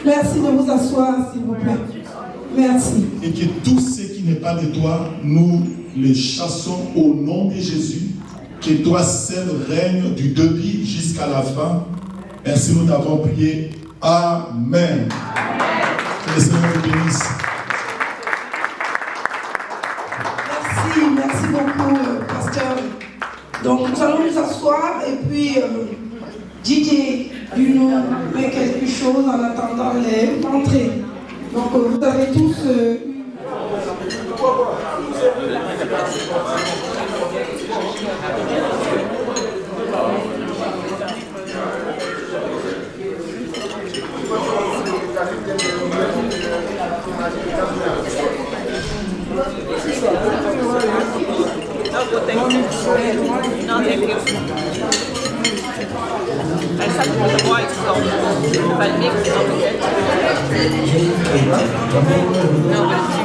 Merci de vous asseoir, s'il vous plaît. Merci. Et que tout ce qui n'est pas de toi, nous les chassons au nom de Jésus. Que toi seul règne du début jusqu'à la fin. Ainsi nous t'avons prié. Amen. Que le Seigneur vous bénisse. beaucoup, pasteur. Donc nous allons nous asseoir et puis Didier lui nous met quelque chose en attendant l'entrée. Donc vous avez tous No, thank you. I just have to put the white so if I mix it, I'll be good. No, but it's too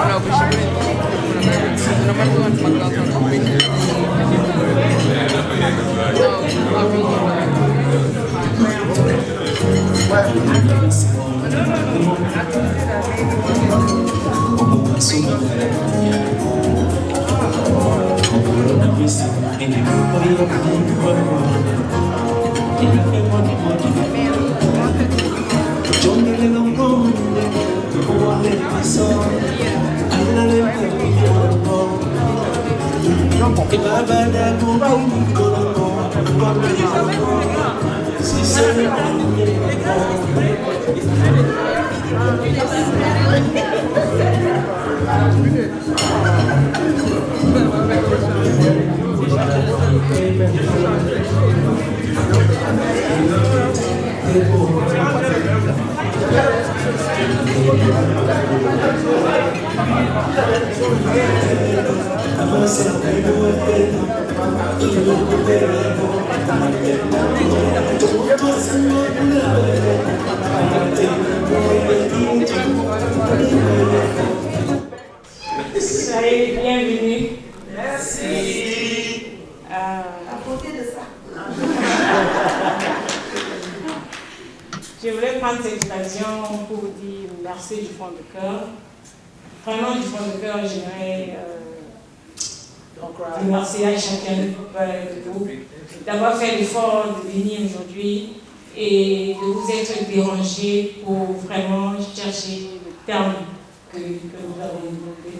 no, but she couldn't. No matter what, my girl's on the no, I'll read you. Soyez bienvenus. Merci. À côté de ça. Je voulais prendre cette occasion pour vous dire merci du fond de cœur. Vraiment du fond de cœur, j'aimerais remercier à chacun de vous d'avoir fait l'effort de venir aujourd'hui et de vous être dérangé pour vraiment chercher le terme que nous avons demandé.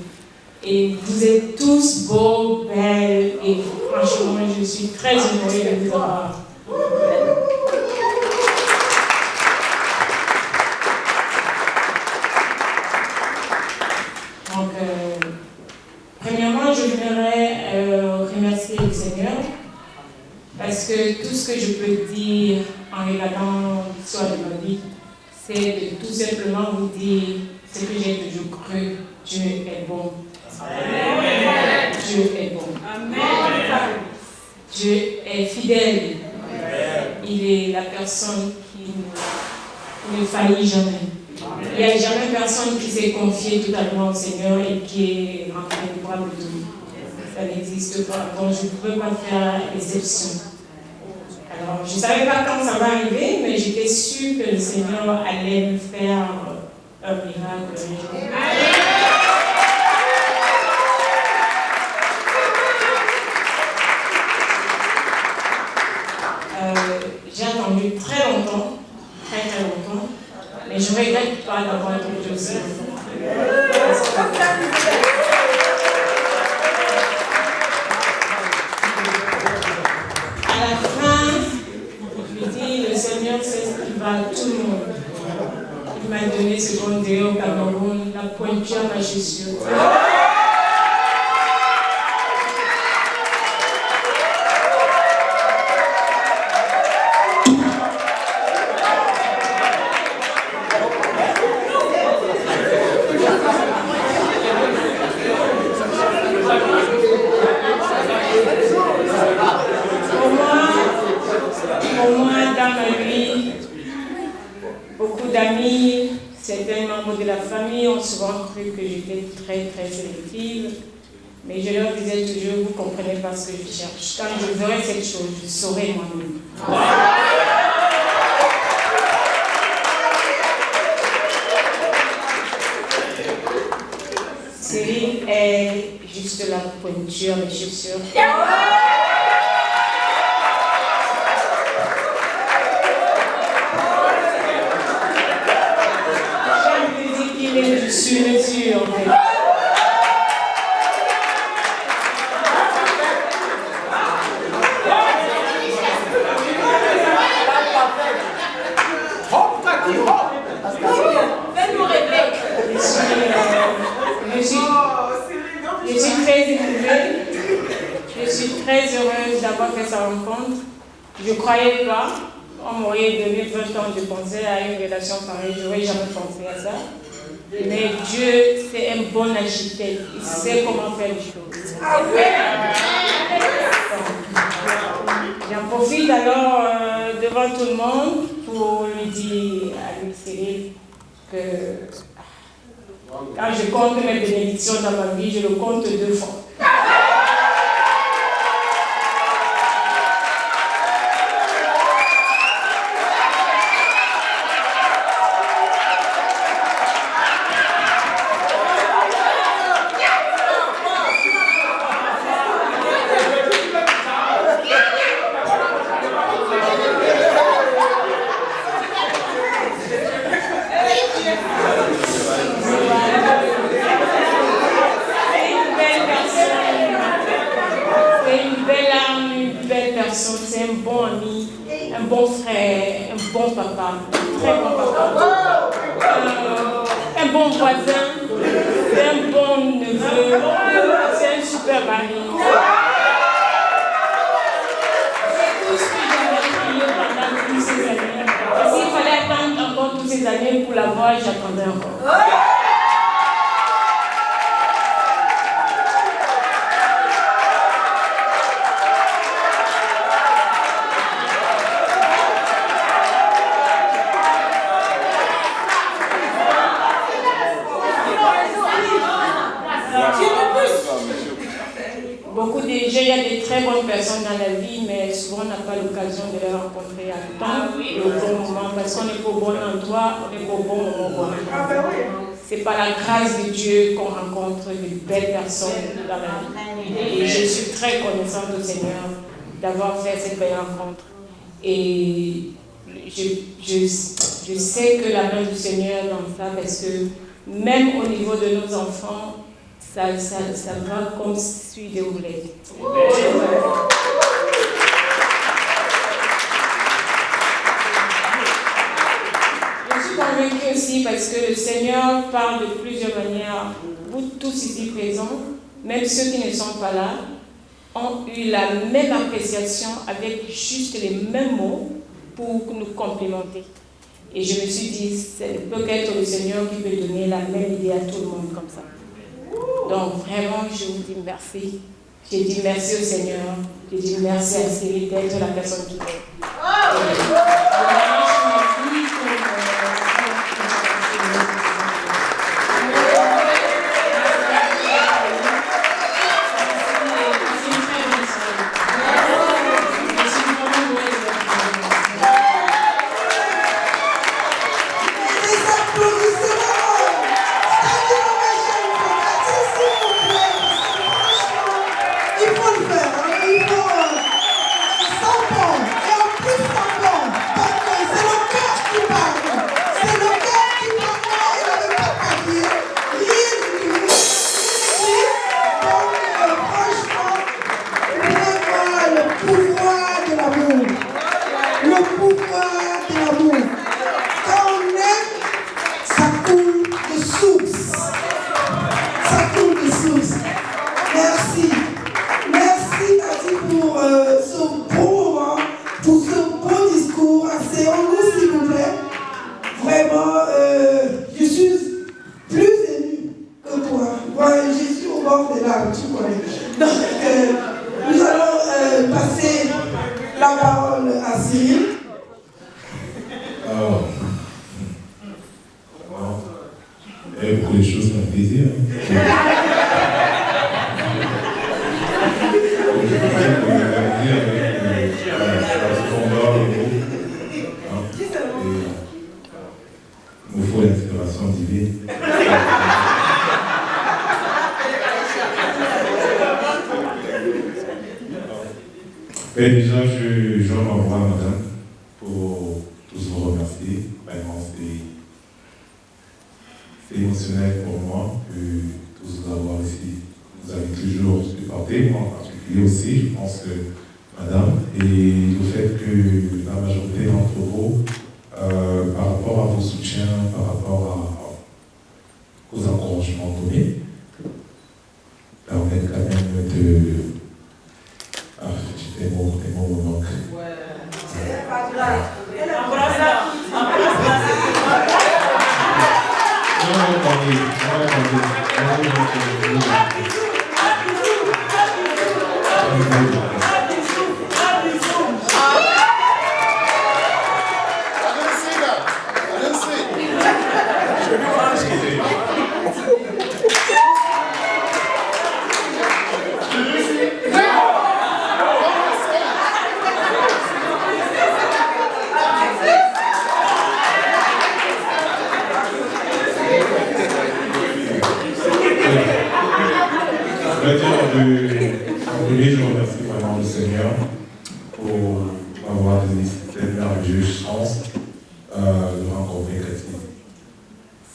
Et vous êtes tous beaux, belles et franchement, je suis très honorée de vous avoir. Donc, premièrement, je voudrais remercier le Seigneur parce que tout ce que je peux dire en regardant l'histoire de ma vie, c'est de tout simplement vous dire ce que j'ai toujours cru. Dieu est bon. Amen. Dieu est bon. Amen. Dieu est fidèle. Amen. Il est la personne qui ne faillit jamais. Il n'y a jamais personne qui s'est confié totalement au Seigneur et qui est rentré au bras de tout. Ça n'existe pas. Donc je ne peux pas faire exception. Alors je ne savais pas quand ça va arriver, mais j'étais sûre que le Seigneur allait me faire un miracle. J'ai attendu très longtemps, mais je ne regrette pas d'avoir attendu aussi longtemps. À la fin, je dis, le Seigneur sait ce qui va à tout le monde. Il m'a donné ce qu'on dirait au Cameroun, la pointure à ma chaussure. Certains membres de la famille ont souvent cru que j'étais très sélective, mais je leur disais toujours, vous ne comprenez pas ce que je cherche. Quand je verrai cette chose, je saurai moi-même. Céline est juste la pointure des chaussures. je ne croyais pas. On m'aurait donné 20 ans de penser à une relation pareille, je n'aurais jamais pensé à ça. Mais Dieu, c'est un bon architecte, il sait comment faire les choses. J'en profite alors devant tout le monde pour lui dire à Louis Cyril que quand je compte mes bénédictions dans ma vie, je le compte 2 fois. C'est un bon ami, un bon frère, un bon papa, un très bon papa, un bon voisin, c'est un bon neveu, c'est un super mari. C'est tout ce que j'avais prié pendant toutes ces années. Et s'il fallait attendre encore toutes ces années pour l'avoir, j'attendais encore. Il y a des très bonnes personnes dans la vie, mais souvent on n'a pas l'occasion de les rencontrer à temps, au bon moment, parce qu'on n'est pas au bon endroit, on n'est pas au bon moment. C'est par la grâce de Dieu qu'on rencontre de belles personnes dans la vie. Et je suis très connaissante au Seigneur d'avoir fait cette belle rencontre. Et je sais que la main du Seigneur est dans ça, parce que même au niveau de nos enfants, ça va comme suit des roulettes. Je suis convaincue aussi parce que le Seigneur parle de plusieurs manières. Vous tous ici présents, même ceux qui ne sont pas là, ont eu la même appréciation avec juste les mêmes mots pour nous complémenter. Et je me suis dit, c'est peut-être le Seigneur qui peut donner la même idée à tout le monde comme ça. Donc vraiment, je vous dis merci. Je dis merci au Seigneur. Je dis merci à Cyril d'être la personne qui est. Déjà, je m'envoie à madame pour tous vous remercier. Vraiment, c'est émotionnel pour moi que tous vous avoir ici. Vous avez toujours supporté, moi en particulier aussi, je pense que madame, et le fait que la majorité d'entre vous, par rapport à vos soutiens, par rapport aux encouragements donnés, permettent quand même de... des mots me manquent. Je remercie vraiment le Seigneur pour m'avoir donné cette merveilleuse chance de rencontrer Cathy.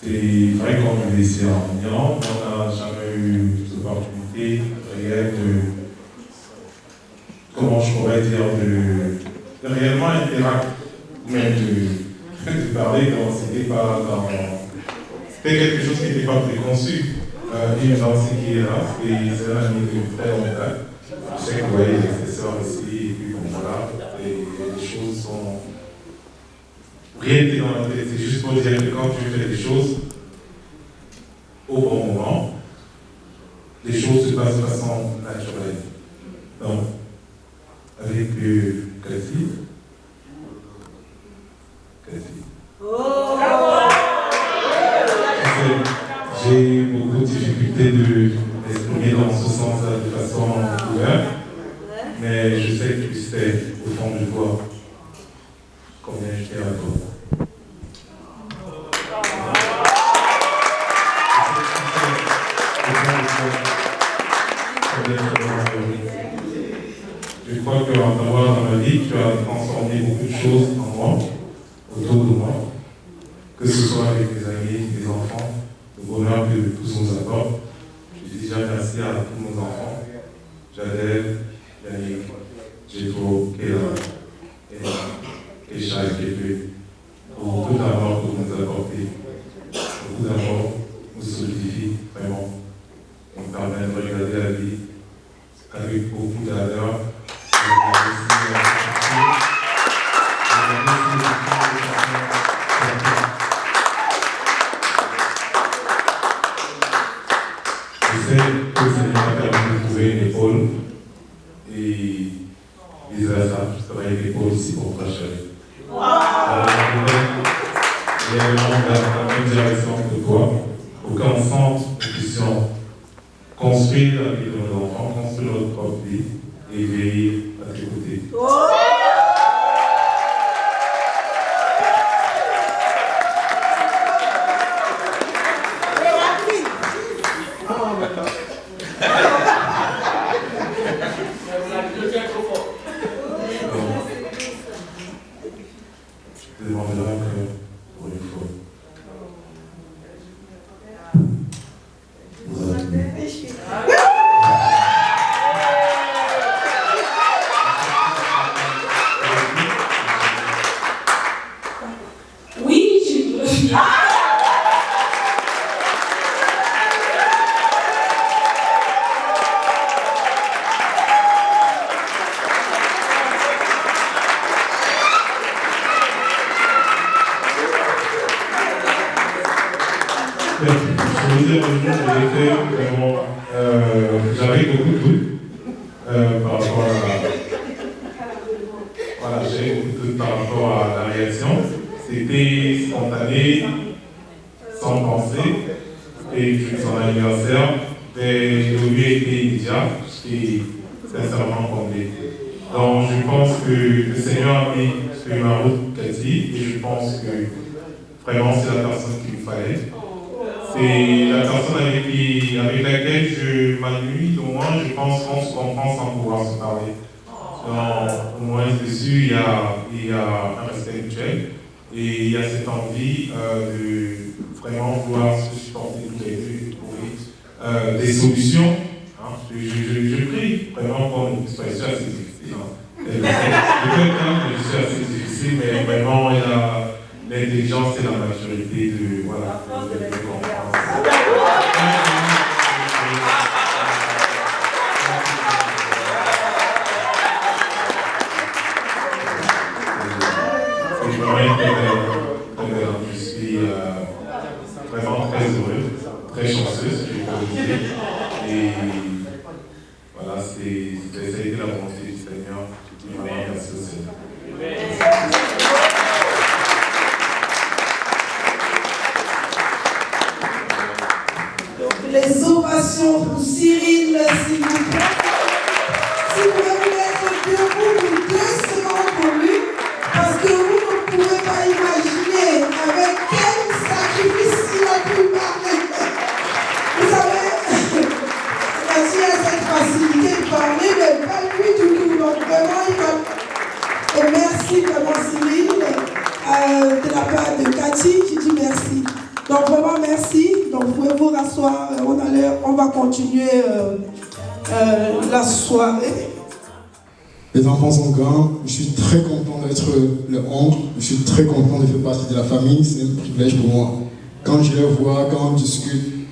C'est vrai qu'on est ici en Iran, on n'a jamais eu l'opportunité réelle de, comment je pourrais dire, de réellement interagir, même de parler, donc c'était quelque chose qui n'était pas préconçu. Une danse qui est là, c'est un ami de très longue date. Je sais que vous voyez les sœurs ici, et puis bon voilà, et les choses sont. Rien n'est dans la tête, c'est juste pour dire que quand tu fais des choses au bon moment, les choses se passent de façon naturelle. Donc, avec Cathy. J'ai beaucoup de difficultés de m'exprimer dans ce sens-là de façon ouverte, mais je sais que tu sais, au fond de toi, combien je t'aime à toi. Je crois qu'en t'avoir dans ma vie, tu as transformé beaucoup de choses en moi, autour de moi, que ce soit avec mes amis, mes enfants, le bonheur que tous nous apportent. Je dis déjà merci à tous nos enfants, Jadel, Yannick, Jévo, Kéla, Kécha et Képé, pour tout l'amour que vous nous apportez. Beaucoup d'amour nous solidifie vraiment. On permet de regarder la vie avec beaucoup d'ardeur. Je sais que le Seigneur a permis de trouver une épaule et vice-versa, je travaille une épaule aussi pour Frère Chéri. Il y a vraiment la même direction que toi, pour qu'ensemble nous puissions construire la vie de nos enfants, construire notre propre vie et veiller à tes côtés. Je demanderai que pour une fois. Vous avez Oui, je veux bien. Je veux dire, le jour où j'étais vraiment, j'avais beaucoup de doutes par rapport à voilà, j'avais beaucoup de doutes par rapport à la réaction. C'était spontané, sans penser, et puis son anniversaire, mais le lieu était immédiat, et sincèrement comblé. Donc je pense que le Seigneur a mis sur ma route Cathy, et je pense que vraiment c'est la personne qu'il me fallait. C'est la personne avec laquelle je m'ennuie, au moins je pense qu'on se comprend sans pouvoir se parler. Donc, au moins dessus, il y a un respect mutuel et il y a cette envie de vraiment vouloir se supporter tous les deux et trouver des solutions. Hein. Je prie vraiment pour une expression assez difficile. Je suis assez difficile, mais vraiment il y a l'intelligence et la maturité de comprendre. Je suis vraiment très heureux, très chanceux, si je peux le dire. Et voilà, ça a été la volonté du Seigneur. Je dis vraiment merci au Seigneur. Les ovations pour Cyril, s'il vous plaît. Si vous voulez mettre debout pour 2 secondes pour lui, parce que vous ne pouvez pas imaginer avec quel sacrifice il a pu parler. Vous savez, merci à cette facilité de parler, mais pas lui du tout. Donc vraiment, il va... Et merci vraiment Cyril, de la part de Cathy, qui dit merci. Donc vraiment merci, donc vous pouvez vous rasseoir, on va continuer la soirée. Les enfants sont grands, je suis très content d'être le oncle, je suis très content de faire partie de la famille, c'est un privilège pour moi. Quand je les vois, quand on discute,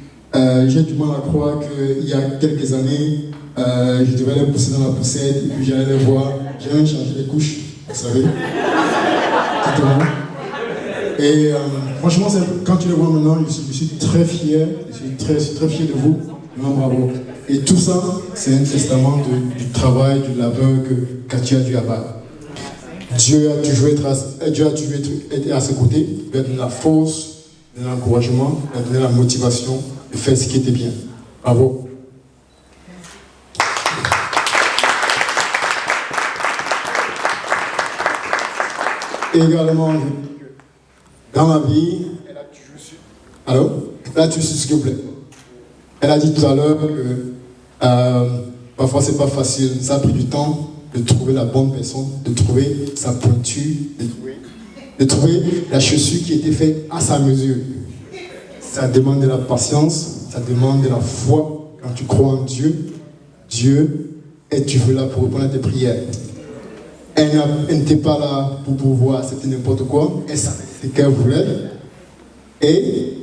j'ai du mal à croire qu'il y a quelques années, je devais les pousser dans la poussette et puis j'allais les voir, j'allais même changer les couches, vous savez. Tout le monde. Et franchement, quand tu le vois maintenant, je suis très fier, je suis très fier de vous, vraiment bravo. Et tout ça, c'est un testament du travail, du labeur que Cathy a dû abattre. Dieu a toujours été à ses côtés, il lui a donné la force, de l'encouragement, il a donné la motivation de faire ce qui était bien. Bravo. Et également, dans ma vie, elle a toujours su. Alors, elle a toujours su, s'il vous plaît. Elle a dit tout à l'heure que parfois c'est pas facile. Ça a pris du temps de trouver la bonne personne, de trouver sa pointure, de trouver la chaussure qui était faite à sa mesure. Ça demande de la patience, ça demande de la foi. Quand tu crois en Dieu, Dieu est toujours là pour répondre à tes prières. Elle n'était pas là pour pouvoir accepter n'importe quoi. Elle savait ce qu'elle voulait. Et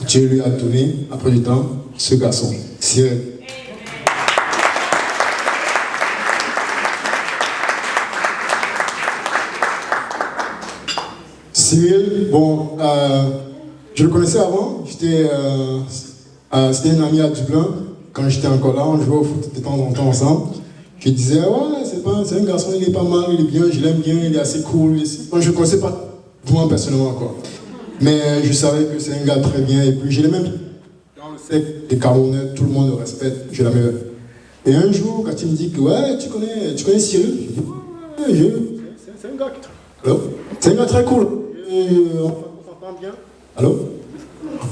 Dieu lui a donné, après du temps, ce garçon, Cyril. Cyril, bon, je le connaissais avant. C'était un ami à Dublin. Quand j'étais encore là, on jouait au foot de temps en temps ensemble. Je disais, ouais, c'est un garçon, il est pas mal, il est bien, je l'aime bien, il est assez cool. Bon, je ne connaissais pas moi personnellement encore. Mais je savais que c'est un gars très bien. Et puis je l'ai même dit. Dans le cercle des Camerounais, tout le monde le respecte, je l'aime. Et un jour, quand il me dit que, ouais, tu connais Cyril, je dis, ouais, c'est un gars qui... Allô? C'est un gars très cool. On s'entend bien. Allô?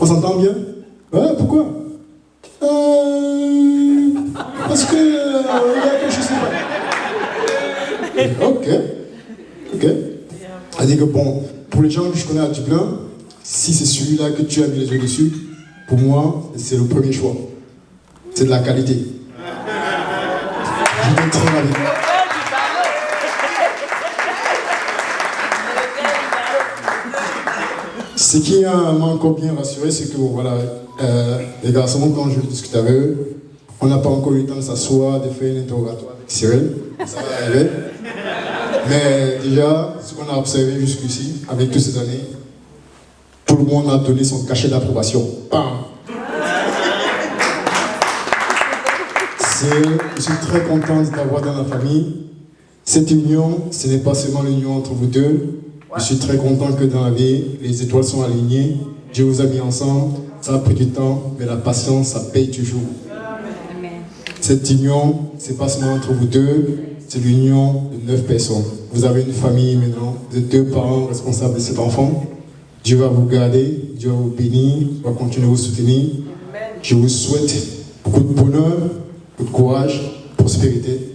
On s'entend bien? Ouais, pourquoi? Parce que il y a quelque chose de pas. Ok. Elle dit que bon, pour les gens que je connais à Dublin, si c'est celui-là que tu as mis les yeux dessus, pour moi, c'est le premier choix. C'est de la qualité. Je vais très mal. Ce qui m'a encore bien rassuré, c'est que voilà, les garçons, quand je discute avec eux, on n'a pas encore eu le temps de s'asseoir, de faire un interrogatoire avec Cyril. Ça va arriver. Mais déjà, ce qu'on a observé jusqu'ici, avec toutes ces années, tout le monde a donné son cachet d'approbation. Bam! Je suis très content de t'avoir dans la famille. Cette union, ce n'est pas seulement l'union entre vous deux. Je suis très content que dans la vie, les étoiles sont alignées. Dieu vous a mis ensemble. Ça a pris du temps, mais la patience, ça paye toujours. Cette union, ce n'est pas seulement entre vous deux, c'est l'union de 9 personnes. Vous avez une famille maintenant, de 2 parents responsables de cet enfant. Dieu va vous garder, Dieu va vous bénir, va continuer à vous soutenir. Je vous souhaite beaucoup de bonheur, beaucoup de courage, prospérité.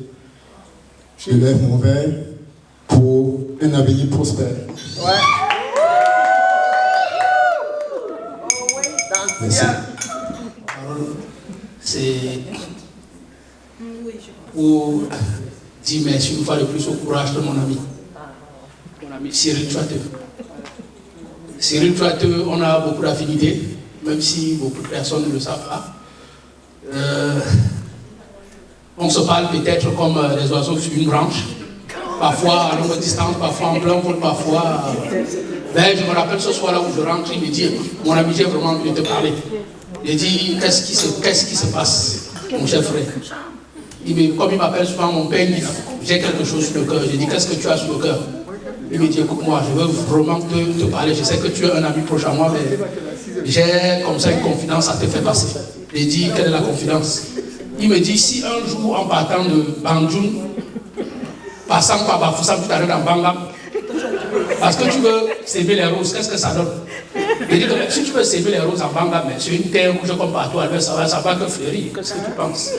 Je lève mon verre pour un avenir prospère. Merci. C'est pour dire merci une fois de plus au courage de mon ami Cyril Troiteux. Cyril Troiteux, on a beaucoup d'affinités, même si beaucoup de personnes ne le savent pas. On se parle peut-être comme les oiseaux sur une branche, parfois à longue distance, parfois en plein vol, parfois. Ben, je me rappelle ce soir-là où je rentre, il me dit, mon ami, j'ai vraiment envie de te parler. Il dit, qu'est-ce qui se passe, mon cher frère? Comme il m'appelle souvent mon père, j'ai quelque chose sur le cœur. J'ai dit, qu'est-ce que tu as sur le cœur? Il me dit, écoute-moi, je veux vraiment te parler. Je sais que tu es un ami proche à moi, mais j'ai comme ça une confidence à te faire passer. J'ai dit, quelle est la confidence? Il me dit, si un jour, en partant de Banjoun, passant par Bafoussam, tu t'arrêtes dans Bangam, parce que tu veux s'aimer les roses, qu'est-ce que ça donne? Il dit, si tu veux s'aimer les roses en Bangam, c'est une terre rouge comme partout, ça va que fleurir. Qu'est-ce que tu penses?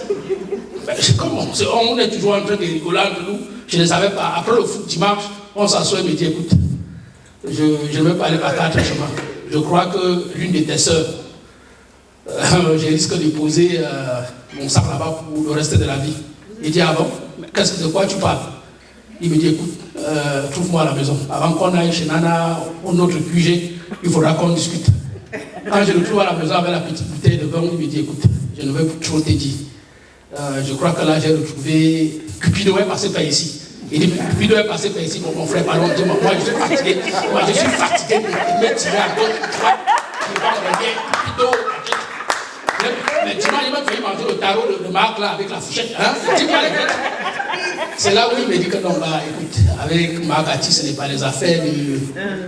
Comment? On est toujours en train de rigoler entre nous. Je ne savais pas. Après le foot dimanche, on s'assoit et me dit, écoute, je ne veux pas aller par 4 chemins. Je crois que l'une de tes sœurs, je risque de poser mon sac là-bas pour le reste de la vie. Il dit, ah bon, de quoi tu parles? Il me dit, écoute, trouve-moi à la maison. Avant qu'on aille chez Nana, au notre QG, il faudra qu'on discute. Quand je le trouve à la maison avec la petite bouteille de vin, il me dit, écoute, je ne veux plus trop te dire. Je crois que là, j'ai retrouvé Cupido est passé par ici. Il dit, Cupido est passé par ici pour mon frère. Pardon, dis-moi, moi je suis fatigué. Moi je suis fatigué de me tirer à gauche, droite. Il va me dire, Cupido. Mais tu m'as dit, il m'a fait manger le tarot de Marc là avec la fourchette. Hein? C'est là où il me dit que non, bah écoute, avec Marc Ati, ce n'est pas les affaires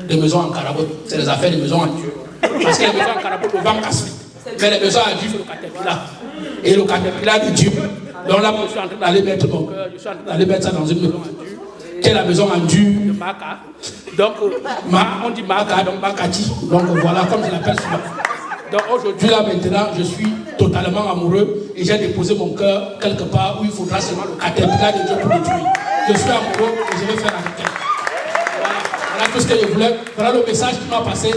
de maison en Carabote, c'est les affaires de maison en Dieu. Parce que les maisons en Carabote, le vent casse vite. Mais les maisons en Dieu, c'est le caterpillar. Et le caterpillar de Dieu. Donc là, je suis en train d'aller mettre mon cœur, je suis en train d'aller mettre ça dans une maison en Dieu, qui est la maison en Dieu de Maka. Donc, on dit Maka, donc Makati. Donc voilà, comme je l'appelle souvent. Donc aujourd'hui, là, maintenant, je suis totalement amoureux et j'ai déposé mon cœur quelque part où il faudra seulement le caterpillar de Dieu pour le tuer. Je suis amoureux et je vais faire avec elle. Voilà tout ce que je voulais. Voilà le message qui m'a passé. Et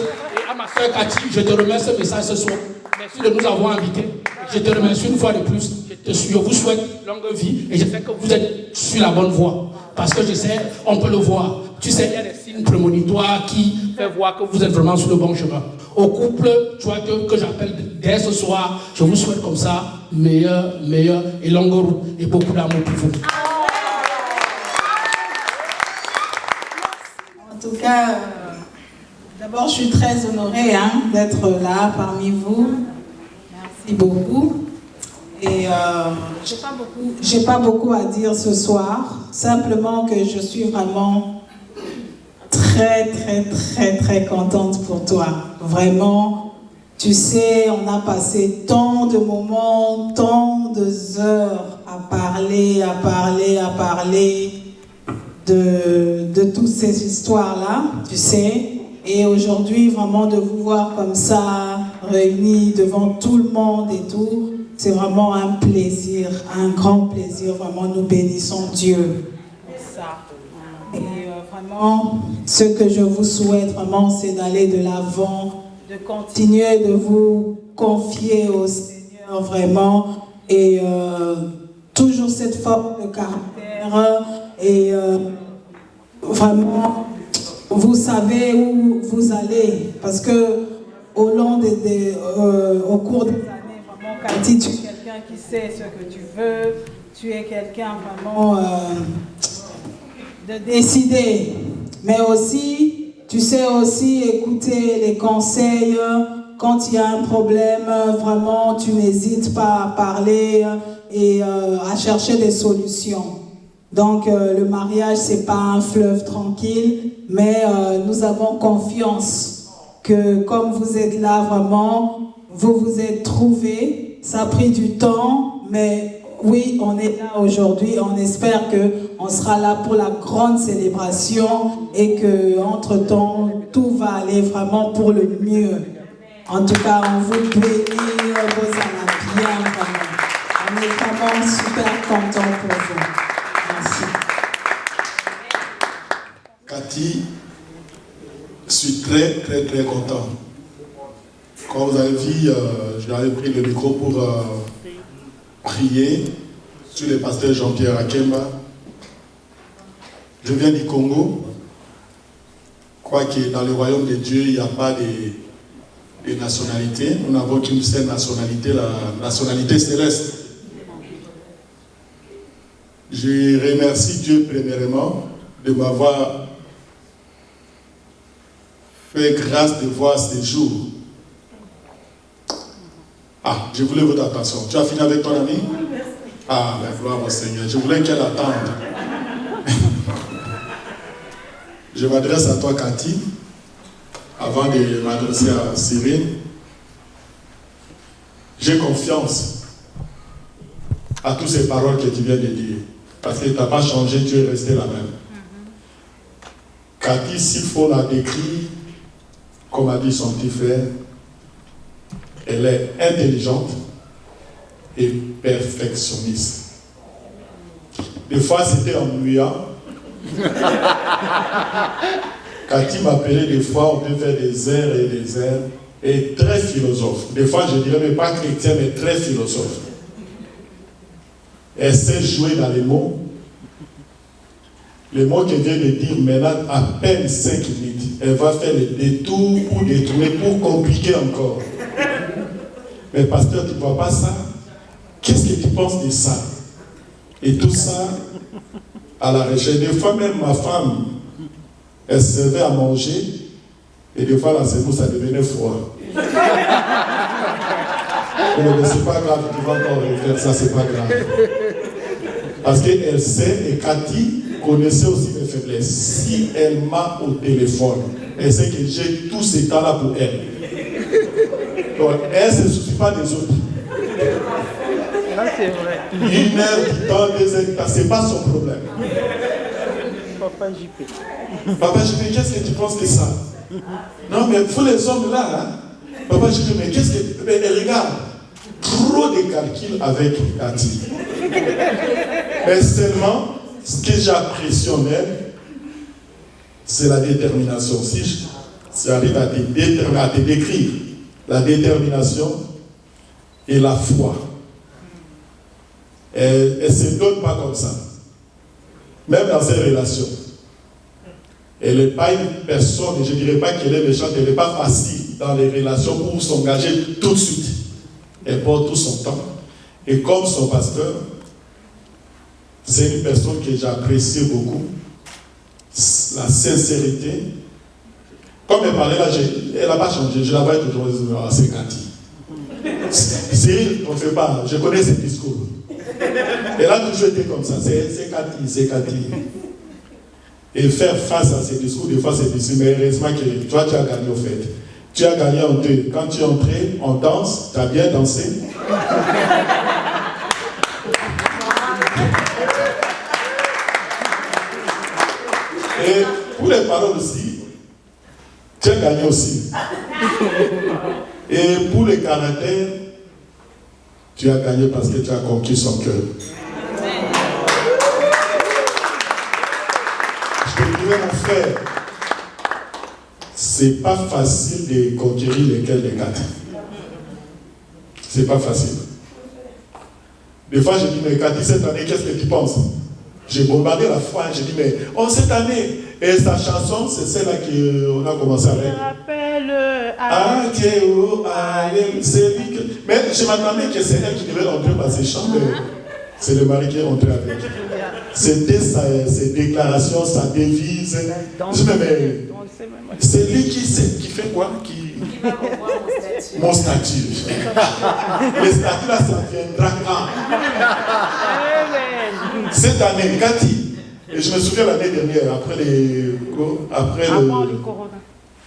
à ma soeur Cathy, je te remets ce message ce soir. Merci de nous avoir invités. Je te remercie une fois de plus. Je vous souhaite longue vie et je sais que vous êtes sur la bonne voie. Parce que je sais, on peut le voir. Tu sais, il y a des signes prémonitoires qui font voir que vous êtes vraiment sur le bon chemin. Au couple, tu vois, que j'appelle dès ce soir, je vous souhaite comme ça, meilleur et longue route et beaucoup d'amour pour vous. En tout cas, d'abord, je suis très honorée d'être là parmi vous. Merci beaucoup. Et j'ai pas beaucoup à dire ce soir. Simplement que je suis vraiment très contente pour toi. Vraiment, tu sais, on a passé tant de moments, tant d'heures à parler de toutes ces histoires-là, tu sais. Et aujourd'hui, vraiment de vous voir comme ça, réunis devant tout le monde et tout, c'est vraiment un plaisir, un grand plaisir. Vraiment, nous bénissons Dieu pour ça. Et vraiment, ce que je vous souhaite, vraiment, c'est d'aller de l'avant, de continuer de vous confier au Seigneur, vraiment, et toujours cette forme de caractère, et vraiment, vous savez où vous allez, parce que au cours des années, vraiment, Cathy, tu es quelqu'un qui sait ce que tu veux, tu es quelqu'un vraiment de décider, mais aussi, tu sais aussi écouter les conseils. Quand il y a un problème, vraiment, tu n'hésites pas à parler et à chercher des solutions. Donc, le mariage, ce n'est pas un fleuve tranquille, mais nous avons confiance que comme vous êtes là, vraiment, vous vous êtes trouvés. Ça a pris du temps, mais oui, on est là aujourd'hui. On espère qu'on sera là pour la grande célébration et qu'entre-temps, tout va aller vraiment pour le mieux. En tout cas, on vous bénit, vous en a bien, vraiment. On est vraiment super contents pour vous. Merci. Cathy, je suis très content. Comme vous avez vu, j'avais pris le micro pour prier sur le pasteur Jean-Pierre Akemba. Je viens du Congo. Je crois que dans le royaume de Dieu, il n'y a pas de nationalité. Nous n'avons qu'une seule nationalité, la nationalité céleste. Je remercie Dieu premièrement de m'avoir fait grâce de voir ces jours. Ah, je voulais votre attention. Tu as fini avec ton ami? Ah, la gloire au Seigneur. Je voulais qu'elle attende. Je m'adresse à toi, Cathy, avant de m'adresser à Cyril. J'ai confiance à toutes ces paroles que tu viens de dire. Parce que tu n'as pas changé, tu es resté la même. Cathy, s'il faut la décrire, comme a dit son petit frère, elle est intelligente et perfectionniste. Des fois, c'était ennuyant. Cathy m'appelait des fois, on devait faire des heures et des heures, et très philosophe. Des fois, je dirais, mais pas chrétien, mais très philosophe. Elle sait jouer dans les mots. Les mots qu'elle vient de dire maintenant, à peine 5 minutes, elle va faire les détours pour détourner, pour compliquer encore. Mais pasteur, tu ne vois pas ça? Qu'est-ce que tu penses de ça? Et tout ça, à la recherche. Des fois, même ma femme, elle servait à manger, et des fois, la semoule, ça devenait froid. Mais c'est pas grave, tu vas encore refaire ça, c'est pas grave. Parce qu'elle sait, et Cathy connaissait aussi mes faiblesses. Si elle m'a au téléphone, elle sait que j'ai tout ce temps-là pour elle. Donc, elle ne se soucie pas des autres. C'est vrai. 1 heure du temps, 2 heures du temps, ce n'est pas son problème. Papa JP. Papa JP, qu'est-ce que tu penses de ça? Non, mais vous les hommes là, hein? Papa JP, mais qu'est-ce que. Mais regarde, trop de calculs avec Cathy. Mais seulement, ce que j'apprécie en elle, c'est la détermination. Si j'arrive à te décrire la détermination et la foi, elle ne se donne pas comme ça. Même dans ses relations. Elle n'est pas une personne, je ne dirais pas qu'elle est méchante, elle n'est pas facile dans les relations pour s'engager tout de suite. Elle porte tout son temps. Et comme son pasteur, c'est une personne que j'apprécie beaucoup. La sincérité. Comme elle parlait là, elle n'a pas changé. Je la vois toujours assez Cathy. Cyril, on ne fait pas. Je connais ses discours. Elle a toujours été comme ça. C'est Cathy, c'est Cathy. Et faire face à ces discours, des fois c'est difficile. Mais heureusement que toi, tu as gagné au fait. Tu as gagné en deux. Quand tu es entré en danse, tu as bien dansé. Et pour les paroles aussi, tu as gagné aussi. Et pour les caractères, tu as gagné parce que tu as conquis son cœur. Je te dirais, mon frère, c'est pas facile de conquérir les cœurs des Cathy. C'est pas facile. Des fois, je dis, mais Cathy, cette année, qu'est-ce que tu penses? J'ai bombardé la foi, j'ai dit, mais cette année, et sa chanson, c'est celle-là qu'on a commencé avec. Je rappelle c'est lui que... Mais je m'attendais que c'est elle qui devait entrer par ses chants, mais c'est le mari qui est entré avec. C'était ses déclarations, sa devise. Je me dis, mais c'est lui qui fait quoi? Qui va revoir mon statut. Le statut là, ça viendra quand? Cette année, Cathy, et je me souviens l'année dernière, après le corona.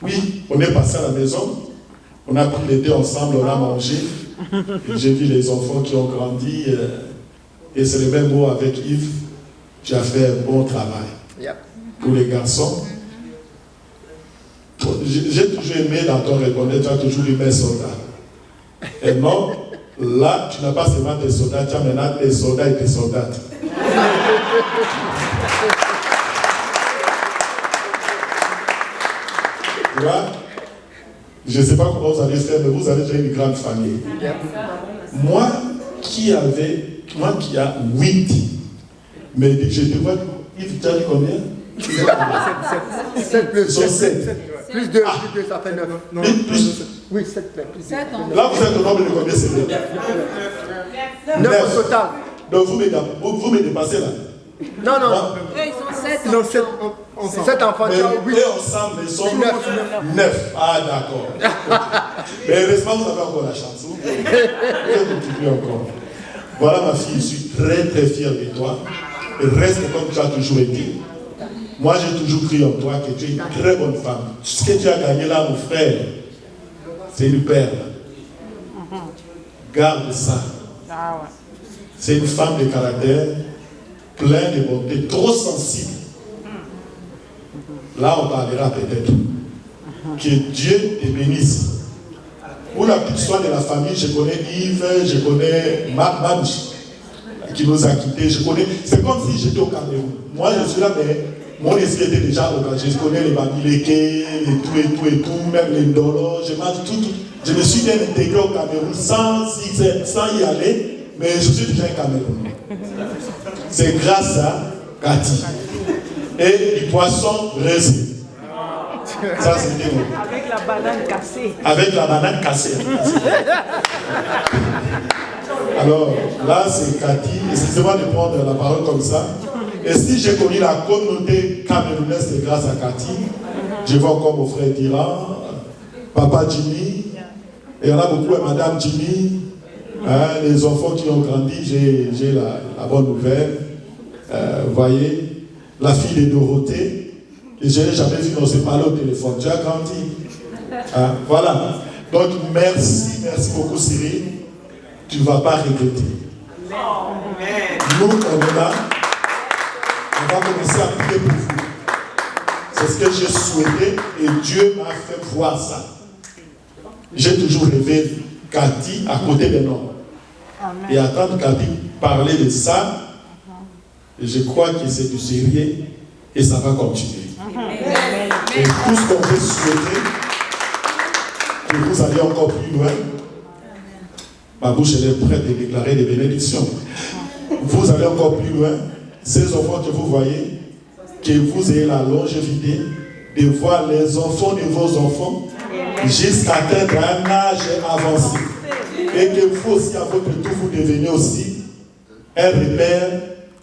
Oui, on est passé à la maison, on a pris l'été ensemble, on a mangé. J'ai vu les enfants qui ont grandi, et c'est le même mot avec Yves. Tu as fait un bon travail. Pour les garçons, j'ai toujours aimé dans ton répondeur, tu as toujours eu mes soldats. Et non, là, tu n'as pas seulement tes soldats, tu as maintenant tes soldats et tes soldates. Tu vois, je ne sais pas comment vous allez faire, mais vous avez déjà une grande famille. Moi qui a 8, mais je te vois, Yves, tu as dit combien? 7 plus 7. Plus 2, ça fait 9. Non, oui, 7 plus 7. Là, vous êtes au nombre de combien? C'est 9 au total. Donc vous me dépassez là. Non. Eux, ils sont Non, 7 ensemble. 7 enfants. Mais ensemble, ils sont 9. Ah, d'accord. Mais heureusement, vous avez encore la chance. Vous multipliez encore. Voilà ma fille, je suis très très fier de toi. Et reste comme tu as toujours été. Moi, j'ai toujours cru en toi que tu es une très bonne femme. Ce que tu as gagné là, mon frère, c'est une perle. Garde ça. C'est une femme de caractère, pleine de bonté, trop sensible. Là, on parlera peut-être. Que Dieu te bénisse. Pour la petite histoire de la famille, je connais Yves, je connais Manch, qui nous a quittés. C'est comme si j'étais au Cameroun. Moi, je suis là, mais mon esprit était déjà au Cameroun. Je connais les Babileke, les tout, même les Ndolo. Je mange tout. Je me suis bien intégré au Cameroun sans y aller, mais je suis déjà un Cameroun. C'est grâce à Cathy. Et du poisson braisé. Ça, c'était bon. Avec la banane cassée. Avec la banane cassée. Alors, là, c'est Cathy. Excusez-moi de prendre la parole comme ça. Et si j'ai connu la communauté camerounaise, c'est grâce à Cathy. Je vois encore mon frère Dira, Papa Jimmy. Et il y en a beaucoup, et Madame Jimmy. Hein, les enfants qui ont grandi, j'ai la bonne nouvelle. Vous voyez, la fille de Dorothée. Et je n'ai jamais vu, on s'est parlé au téléphone. Tu as grandi. Hein, voilà. Donc, merci beaucoup, Cyril. Tu ne vas pas regretter. Nous, on est là. On va commencer à prier pour vous. C'est ce que j'ai souhaité et Dieu m'a fait voir ça. J'ai toujours rêvé Cathy à côté de nous. Et attendre Cathy parler de ça. Et je crois que c'est du sérieux et ça va continuer. Et tout ce qu'on veut souhaiter, que vous allez encore plus loin. Ma bouche elle est prête de déclarer des bénédictions. Vous allez encore plus loin. Ces enfants que vous voyez, que vous ayez la longévité de voir les enfants de vos enfants jusqu'à atteindre un âge avancé. Et que vous aussi, à votre tour, vous devenez aussi un repère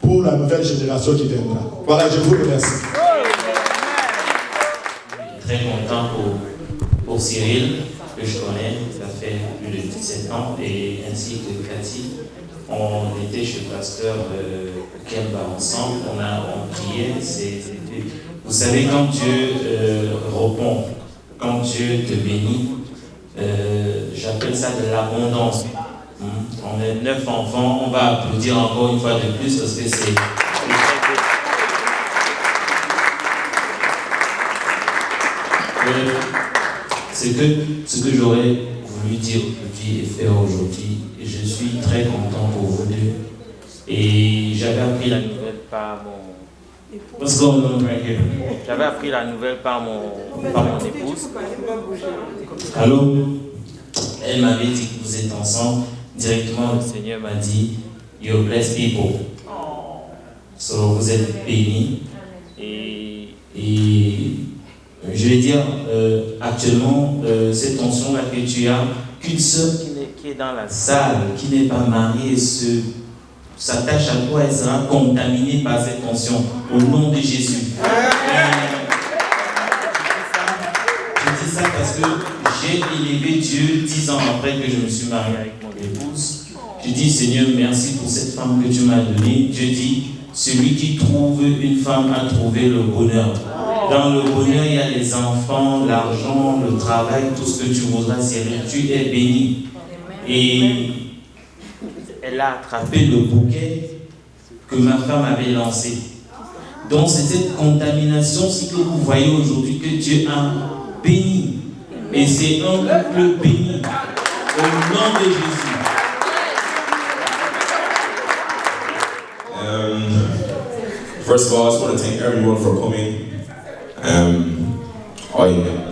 pour la nouvelle génération qui viendra. Voilà, je vous remercie. Très content pour Cyril, que je connais, ça fait plus de 17 ans, et ainsi que Cathy. On était chez le pasteur Kemba ensemble, on priait. Vous savez, quand Dieu répond, quand Dieu te bénit, j'appelle ça de l'abondance. On est 9 enfants, on va applaudir encore une fois de plus parce que c'est ce que j'aurais voulu dire aujourd'hui et faire aujourd'hui. Je suis très content pour vous deux. Et j'avais appris la nouvelle par mon... What's going on right here? J'avais appris la nouvelle par mon épouse. Alors, elle m'avait dit que vous êtes ensemble. Directement, le Seigneur m'a dit, you're blessed people. So, vous êtes bénis. Et je vais dire, actuellement, cette tension-là que tu as, qu'une sœur qui est dans la salle, qui n'est pas mariée, s'attache à toi, elle sera contaminée par cette tension. Au nom de Jésus. Je dis ça parce que j'ai élevé Dieu 10 ans après que je me suis marié avec mon épouse. Je dis, Seigneur, merci pour cette femme que tu m'as donnée. Je dis, celui qui trouve une femme a trouvé le bonheur. Dans le bonheur, il y a les enfants, l'argent, le travail, tout ce que tu voudras, Cyril. Tu es béni. Et elle a attrapé le bouquet que ma femme avait lancé. Donc c'est cette contamination, ce que vous voyez aujourd'hui, que Dieu a béni. Et c'est un couple béni. Au nom de Jésus. First of all, I just want to thank everyone for coming. I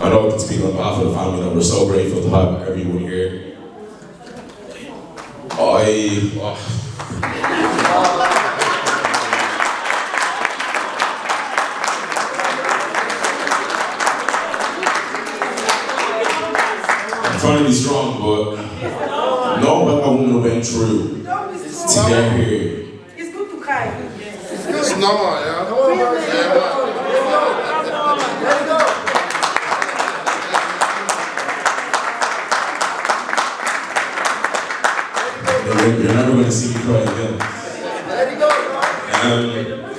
know I can speak on behalf of the family, and we're so grateful to have everyone here. I'm trying to be strong, but no black woman went through to get here. It's good to cry. It's normal, yeah. You're never going to see me cry again.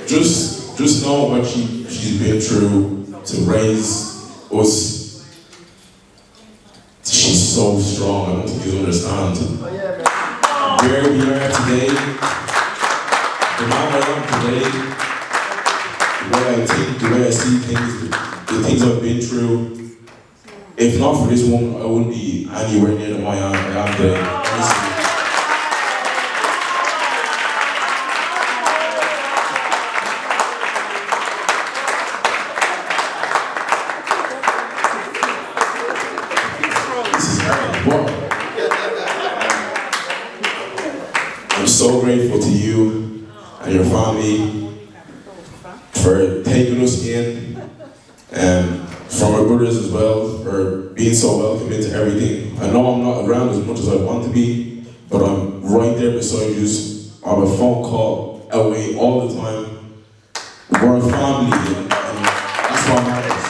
Just know what she's been through to raise us. She's so strong. I don't think you understand. Where we are today, the man I am today, the way I think, the way I see things, the things I've been through. If not for this woman, I wouldn't be anywhere near the way I am today. Honestly. I'm so grateful to you and your family for taking us in, and from my brothers as well for being so welcome into everything. I know I'm not around as much as I want to be, but I'm right there beside you on a phone call away all the time. We're a family, and that's what matters.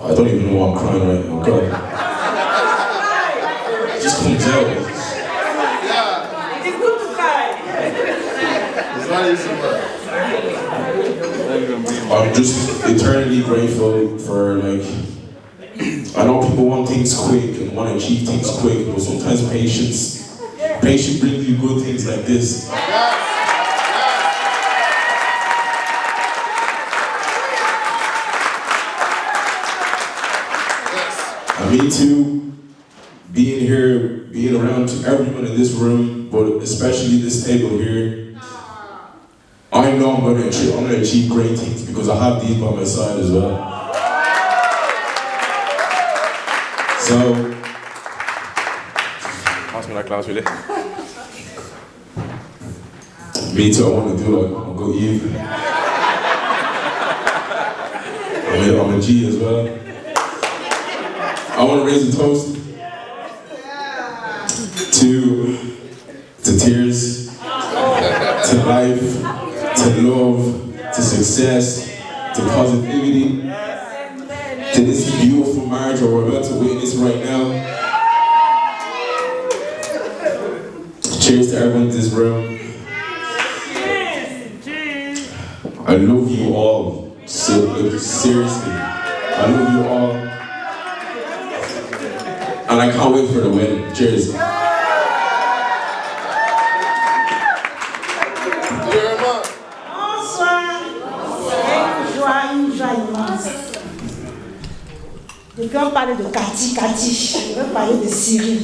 I don't even know why I'm crying right now. God. It just comes out. It's good to cry. It's not easy, man. I'm just eternally grateful for, like, I know people want things quick and want to achieve things quick, but sometimes patience brings you good things like this. Me too, being here, being around everyone in this room, but especially this table here, I know I'm going to achieve great things because I have these by my side as well. So, pass me that glass, really. Me too, I want to do it. I'll go Eve. I'm a G as well. I want to raise a toast to tears, to life, to love, to success, to positivity, to this beautiful marriage that we're about to witness right now. Cheers to everyone in this room. I love you all, so seriously, I love you all. And I can't wait for the wedding. Cheers. Bonsoir. Une joie immense. Je vais parler de Cathy. Je vais parler de Cyril.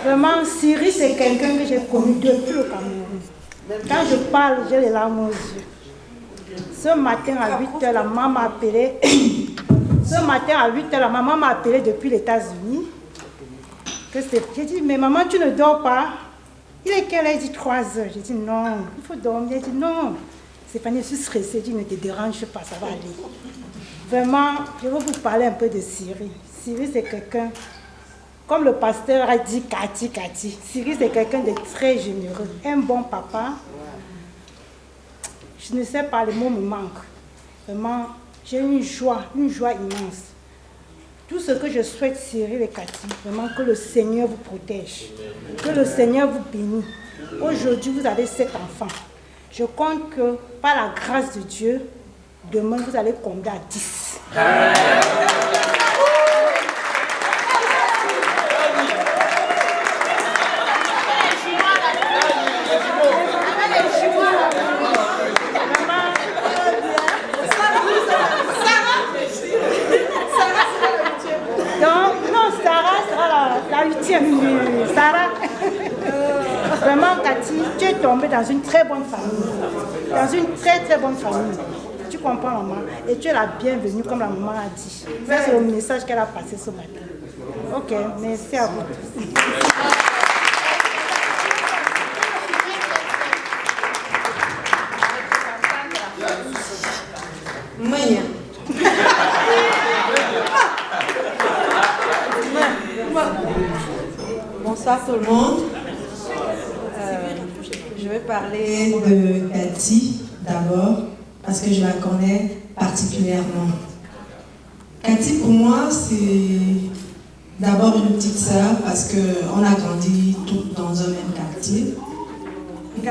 Vraiment, Cyril, c'est quelqu'un que j'ai connu depuis le Cameroun. Quand je parle, j'ai les larmes aux yeux. Ce matin à 8h, la maman m'a appelé. Ce matin à 8h, la maman m'a appelé depuis les États-Unis. J'ai dit, mais maman, tu ne dors pas? Il est quelle heure? Elle dit 3h. J'ai dit, non, il faut dormir. Elle dit, non. Stéphanie, je suis stressée. J'ai dit, ne te dérange pas, ça va aller. Vraiment, je vais vous parler un peu de Cyril. Cyril, c'est quelqu'un, comme le pasteur a dit, Cathy. Cyril, c'est quelqu'un de très généreux. Un bon papa. Je ne sais pas, les mots me manquent. Vraiment, j'ai une joie immense. Tout ce que je souhaite, Cyril et Cathy, vraiment que le Seigneur vous protège, que le Seigneur vous bénisse. Aujourd'hui, vous avez 7 enfants. Je compte que par la grâce de Dieu, demain, vous allez compter à 10. Sarah, vraiment Cathy, tu es tombée dans une très bonne famille, dans une très très bonne famille. Tu comprends maman? Et tu es la bienvenue comme la maman a dit. Ça c'est le message qu'elle a passé ce matin. Ok, merci à vous tous. Bonsoir tout le monde. Je vais parler de Cathy d'abord, parce que je la connais particulièrement. Cathy, pour moi, c'est d'abord une petite sœur, parce qu'on a grandi toutes dans un même quartier. Et,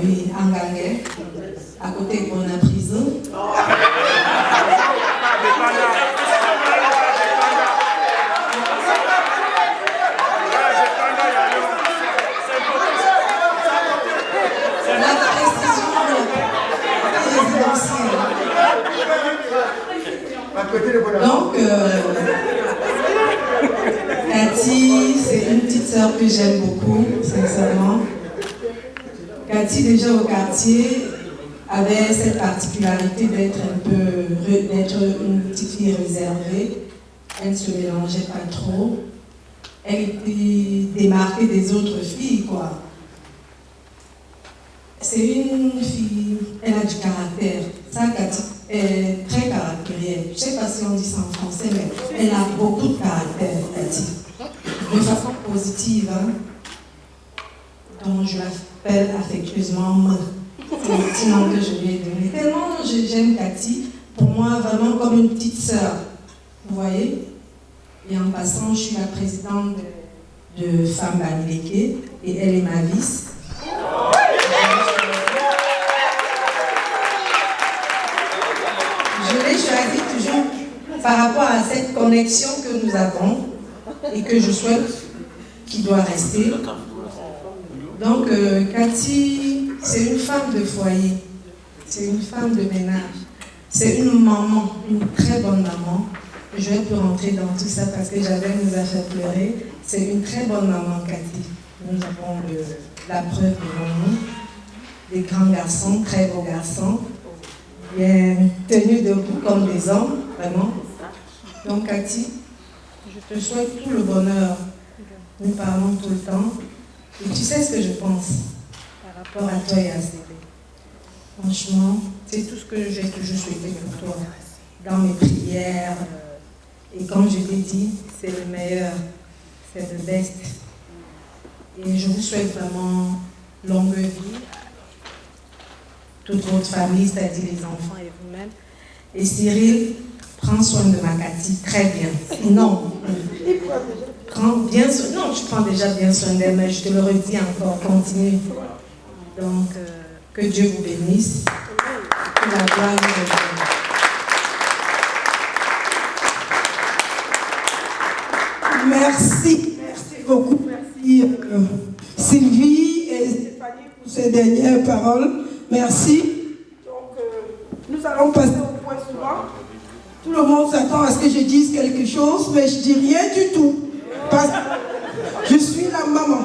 oui, en Ganguet, à côté de la prison. Donc, Cathy, c'est une petite sœur que j'aime beaucoup, sincèrement. Cathy, déjà au quartier, avait cette particularité d'être une petite fille réservée. Elle ne se mélangeait pas trop. Elle était démarquée des autres filles, quoi. C'est une fille, elle a du caractère. Ça, Cathy est très caractérielle. Je ne sais pas si on dit ça en français, mais elle a beaucoup de caractère, Cathy. De façon positive, hein. Donc je l'appelle affectueusement Me. C'est le petit nom que je lui ai donné. Tellement j'aime Cathy, pour moi, vraiment comme une petite sœur. Vous voyez? Et en passant, je suis la présidente de Femmes Bamileke et elle est ma vice. Je l'ai choisi toujours par rapport à cette connexion que nous avons et que je souhaite qu'il doit rester. Donc, Cathy, c'est une femme de foyer, c'est une femme de ménage, c'est une maman, une très bonne maman. Je vais plus rentrer dans tout ça parce que Javel nous a fait pleurer. C'est une très bonne maman, Cathy. Nous avons la preuve devant nous. Des grands garçons, très beaux garçons, bien tenus debout comme des hommes, vraiment. Donc, Cathy, je te souhaite tout le bonheur. Nous parlons tout le temps. Et tu sais ce que je pense par rapport à toi et à Cyril. Franchement, c'est tout ce que j'ai toujours souhaité pour toi. Dans mes prières. Et comme je l'ai dit, c'est le meilleur. C'est le best. Et je vous souhaite vraiment longue vie. Toute votre famille, c'est-à-dire les enfants et vous-même. Et Cyril, prends soin de ma Cathy, très bien. Non, prends bien soin. Non, tu prends déjà bien soin d'elle, mais je te le redis encore, continue. Donc, que Dieu vous bénisse. Que la gloire vous revienne. Merci, merci beaucoup. Merci Sylvie et Stéphanie pour ces dernières paroles. Merci. Donc, nous allons passer au point suivant. Tout le monde s'attend à ce que je dise quelque chose, mais je dis rien du tout. Parce que je suis la maman.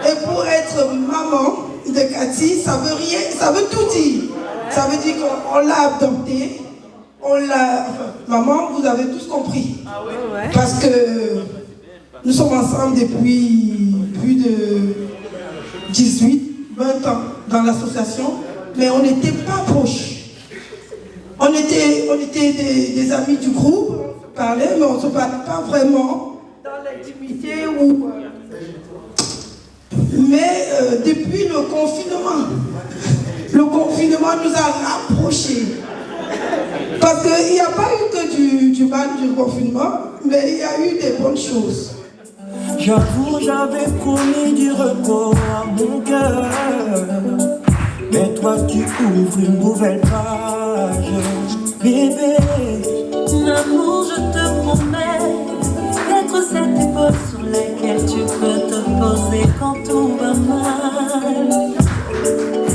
Et pour être maman de Cathy, ça veut rien, ça veut tout dire. Ça veut dire qu'on l'a adoptée. Maman, vous avez tous compris. Ah oui, ouais. Parce que nous sommes ensemble depuis plus de 18, 20 ans dans l'association, mais on n'était pas proches. On était des amis du groupe, on se parlait, mais on ne se parlait pas vraiment dans l'intimité. Mais depuis le confinement nous a rapprochés. Parce qu'il n'y a pas eu que du mal du confinement, mais il y a eu des bonnes choses. J'avoue, j'avais promis du repos à mon cœur, mais toi tu ouvres une nouvelle page, bébé. L'amour, je te promets d'être cette épaule sur laquelle tu peux te poser quand tout va mal.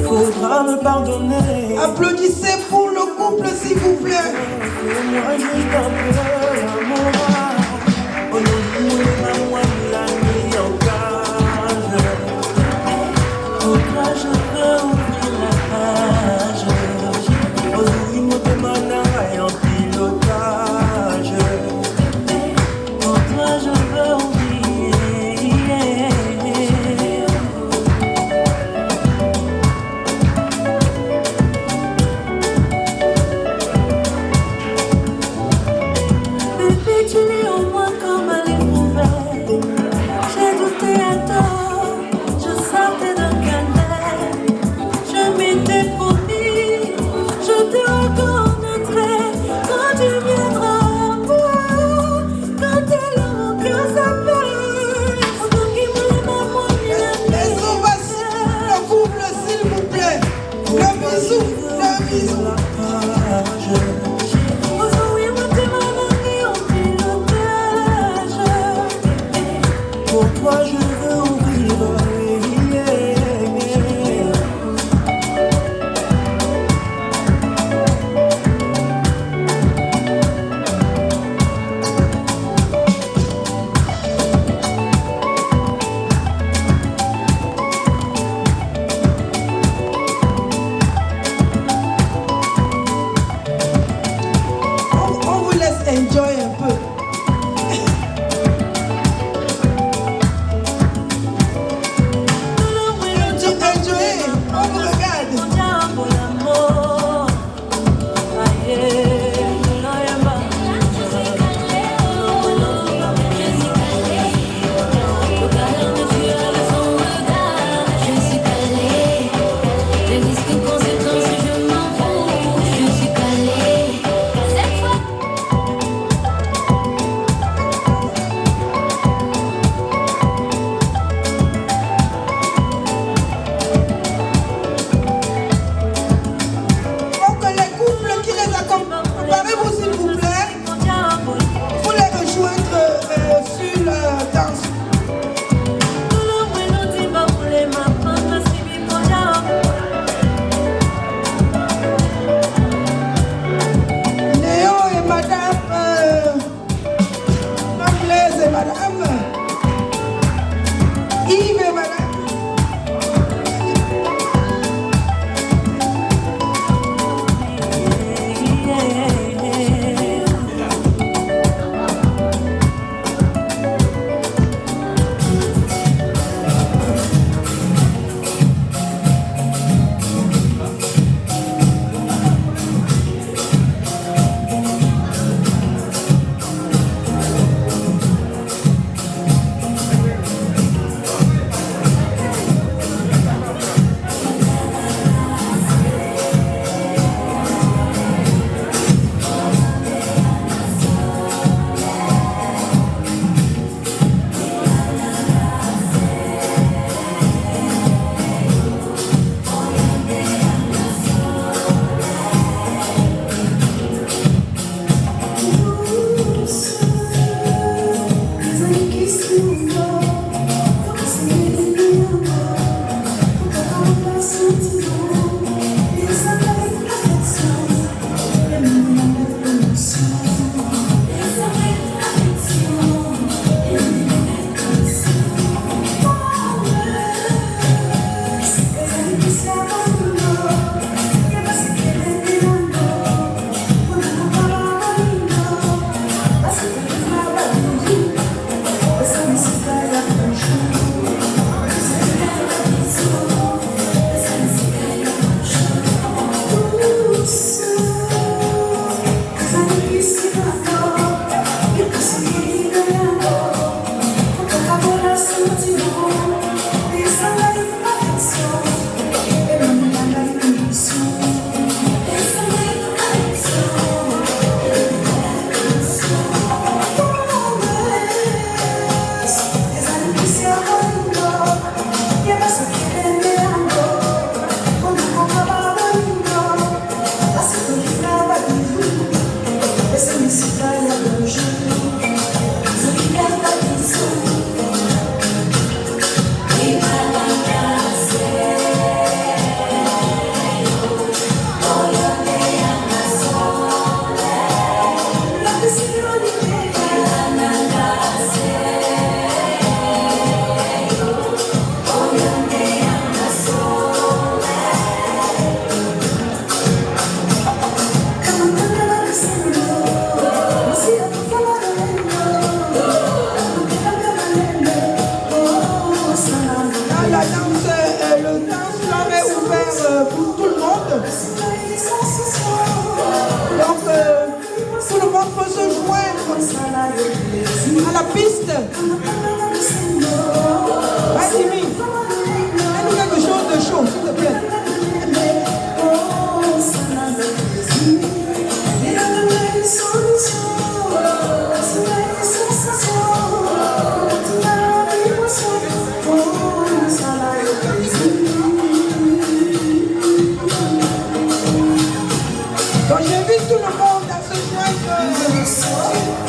Faudra me pardonner. Applaudissez pour le couple, s'il vous plaît. Fais-moi juste un peu l'amour. Oh non, moi, la nuit en cage. Pour toi, je veux ouvrir la page. Oh oui, moi, de ma nana en pilotage. Pour toi, je veux ouvrir. madame. Yves et madame.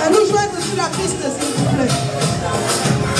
À nous joindre sur la piste, s'il vous plaît.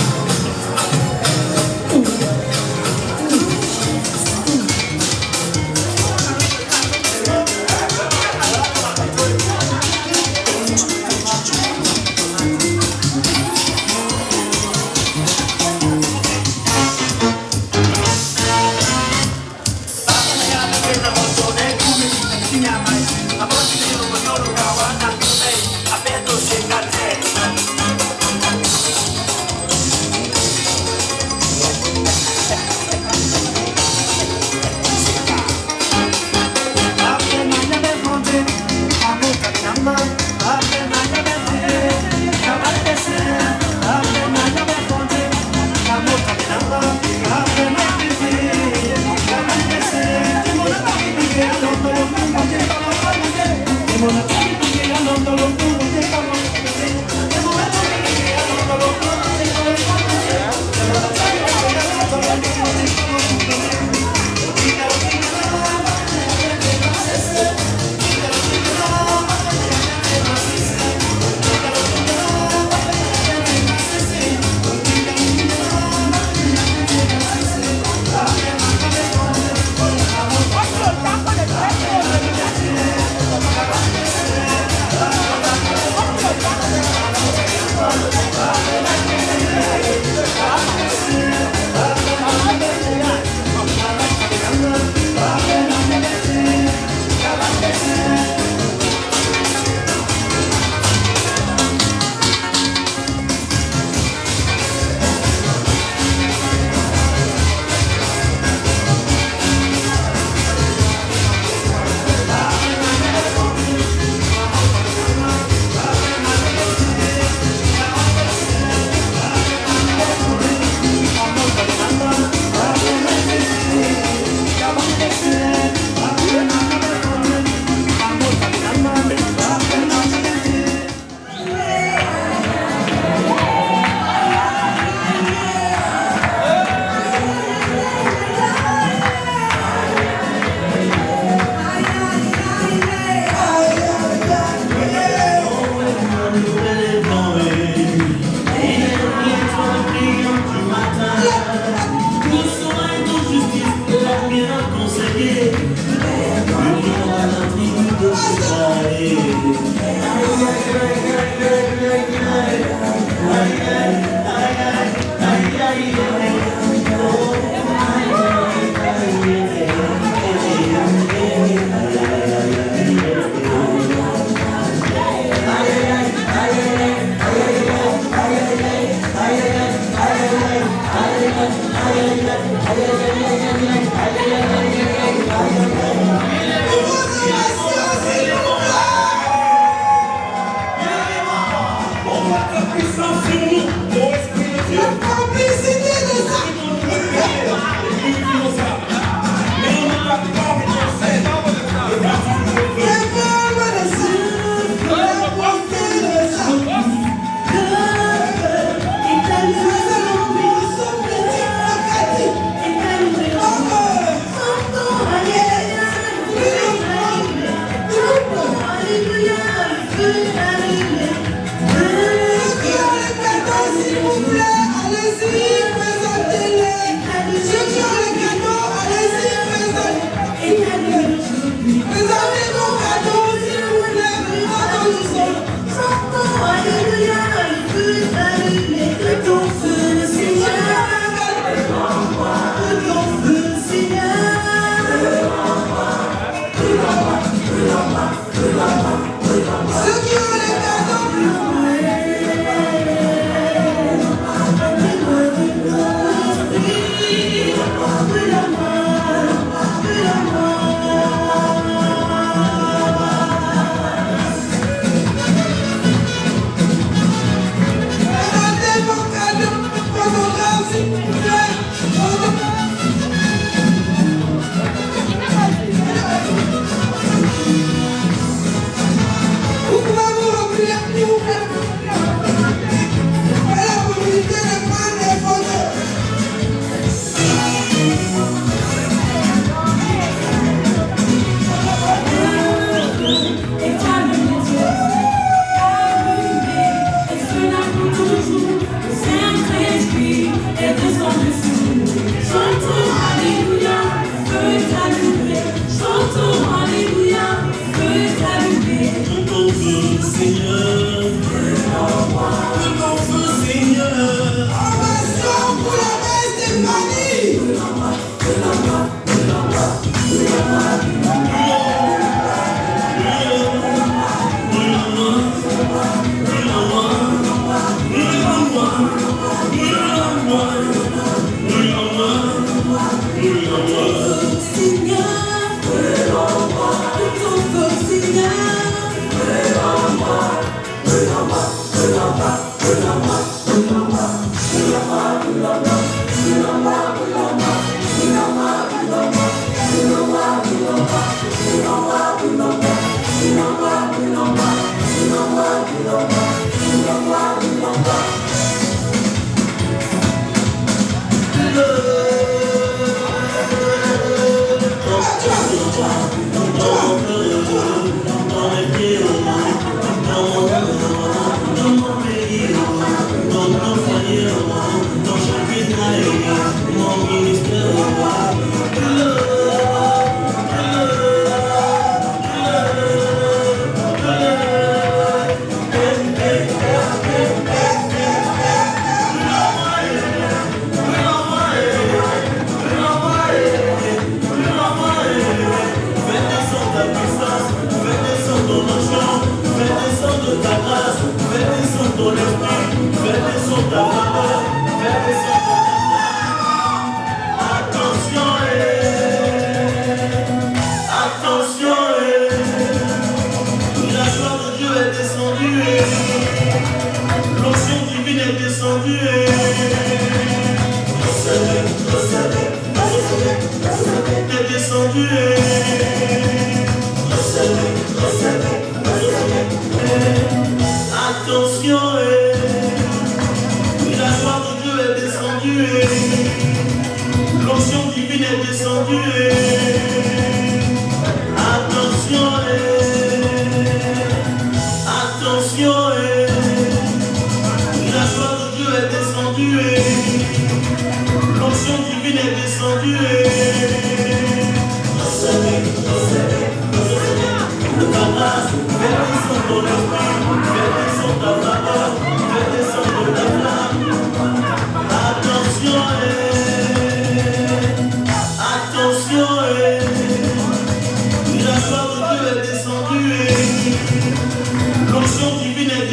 L'onction divine est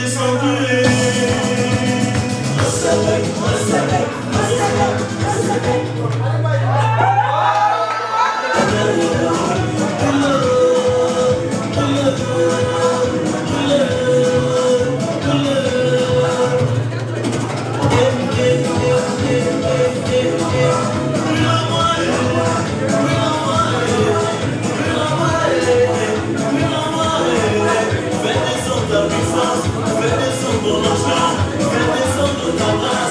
descendue. Fais descendre ta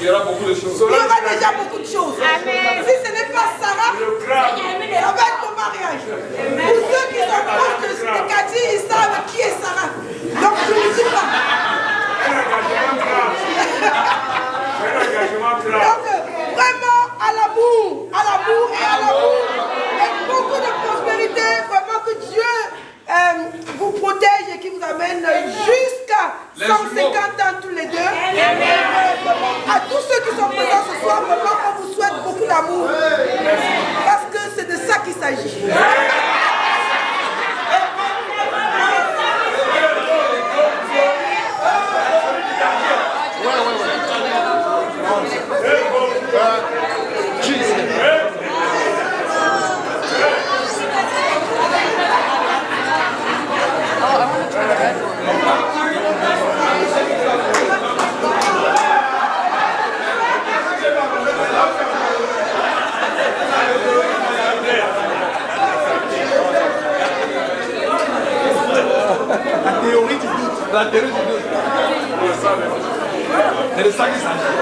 Il y aura beaucoup de choses. Il y aura déjà beaucoup de choses. Amen. Si ce n'est pas Sarah, ça va être ton mariage. Pour ceux qui sont proches de Cathy, ils savent qui est Sarah. Donc je ne dis pas. Donc vraiment à l'amour et à l'amour. Et beaucoup de prospérité, vraiment que Dieu vous protège et qui vous amène jusqu'à 150 ans tous les deux. À tous ceux qui sont présents ce soir, vraiment on vous souhaite beaucoup d'amour. Parce que c'est de ça qu'il s'agit. La théorie du doute. La théorie du doute. C'est de ça qu'il s'agit.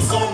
So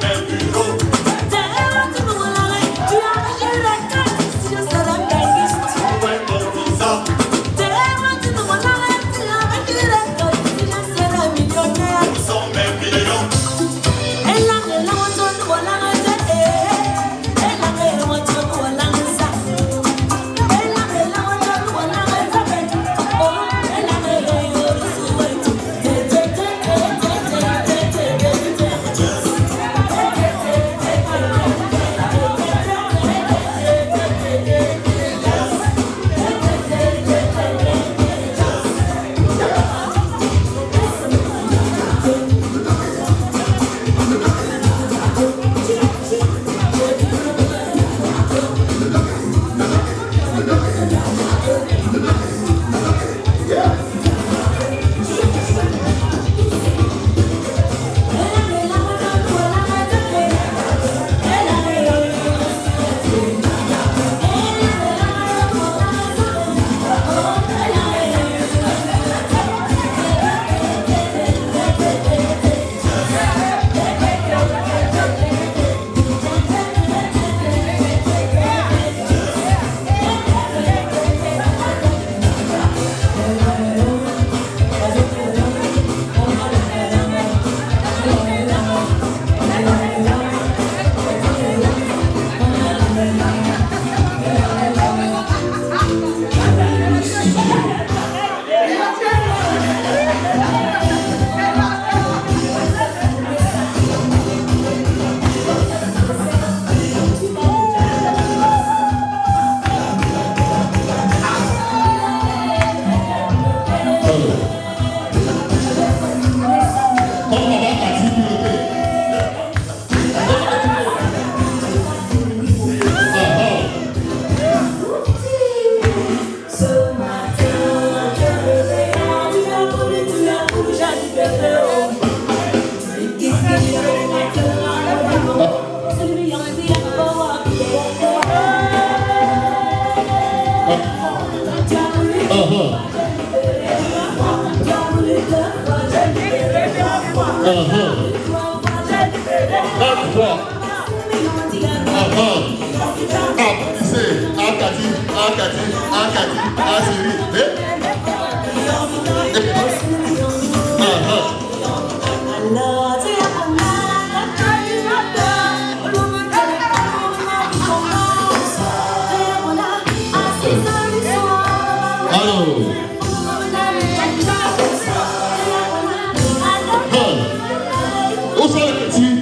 Où sont les petits?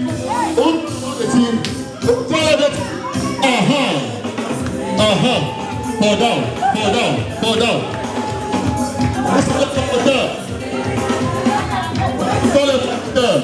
Où sont les petits? Pardon. Où sont les promoteurs? Où sont les promoteurs?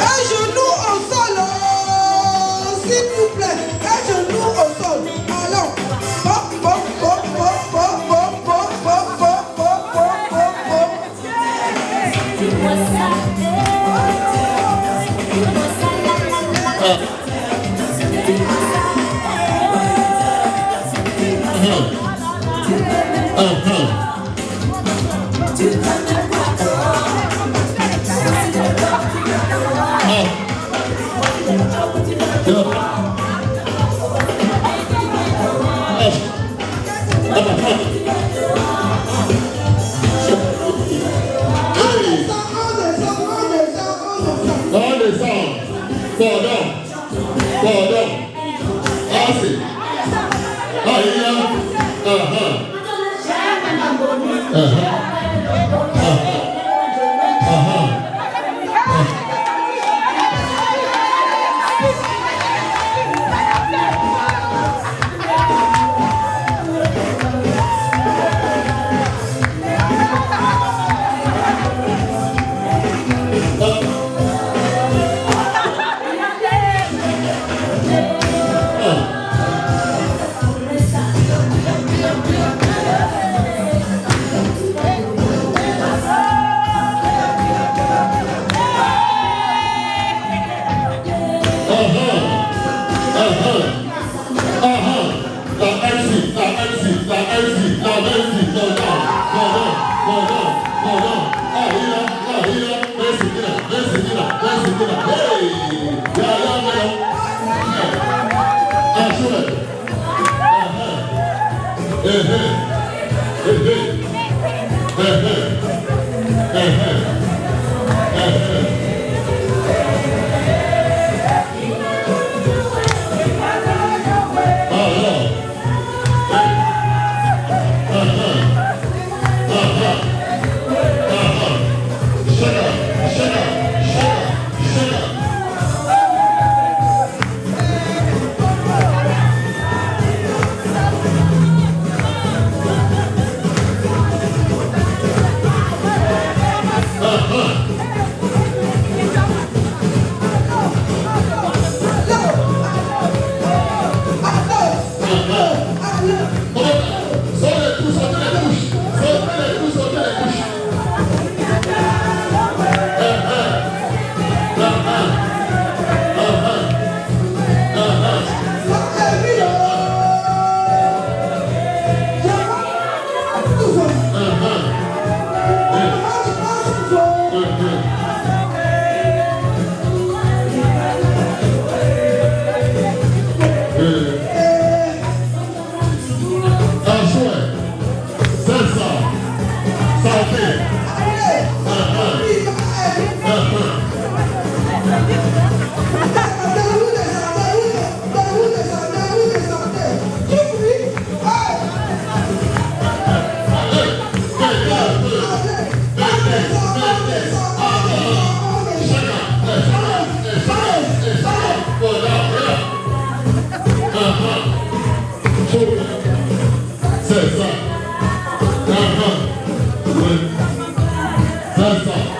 Un genou au sol, s'il vous plaît. Un genou au sol. Allons. Pop, pop, pop, pop, pop, pop, pop, pop, pop, pop, pop, pop. Oh! C'est ça. Oui. C'est ça.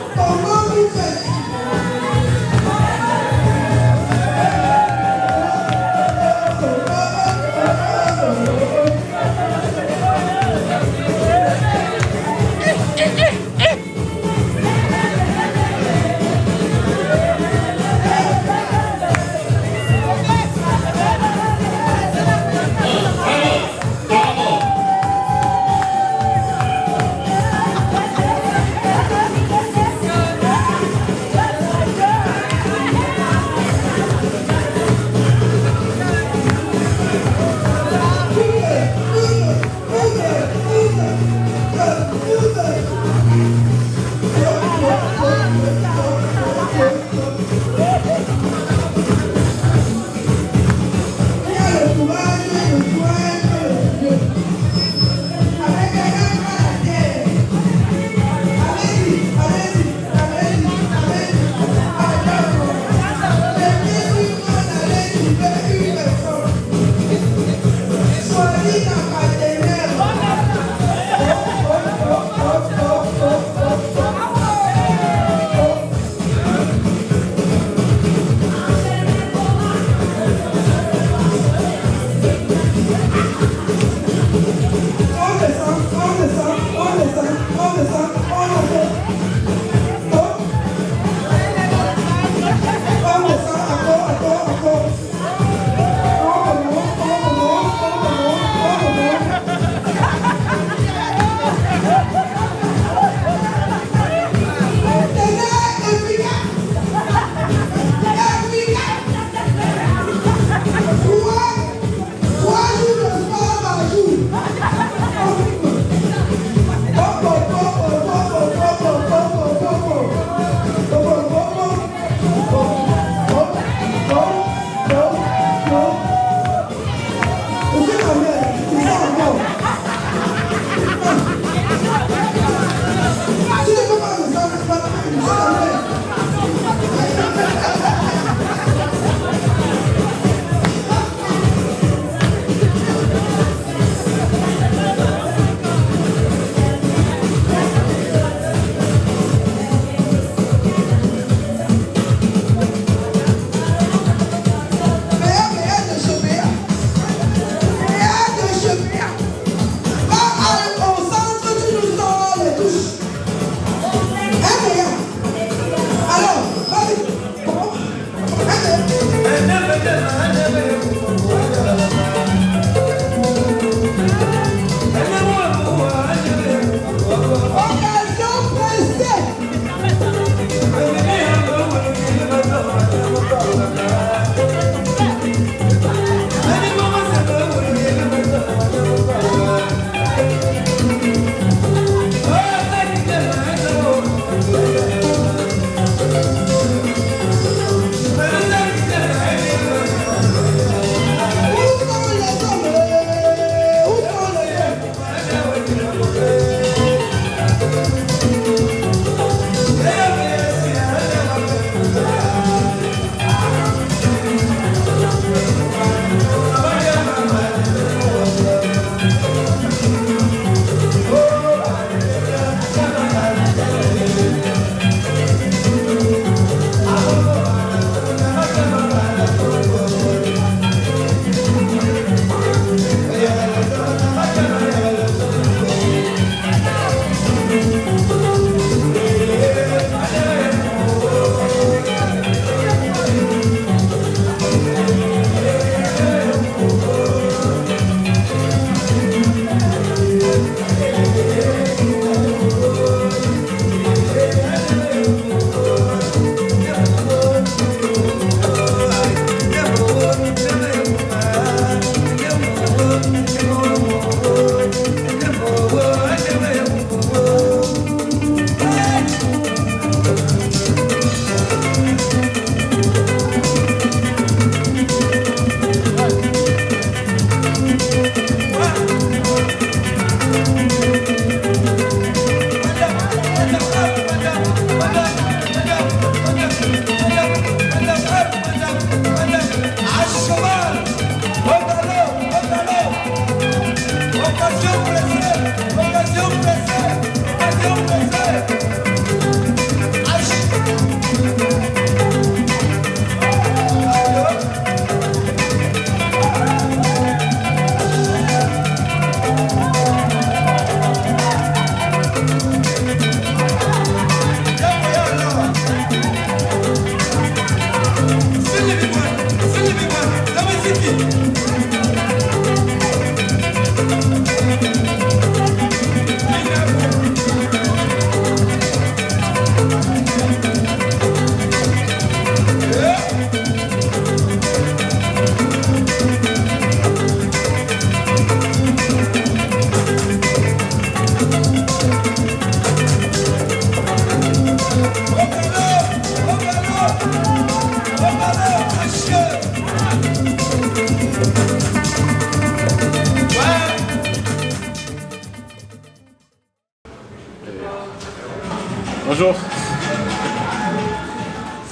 Bonjour,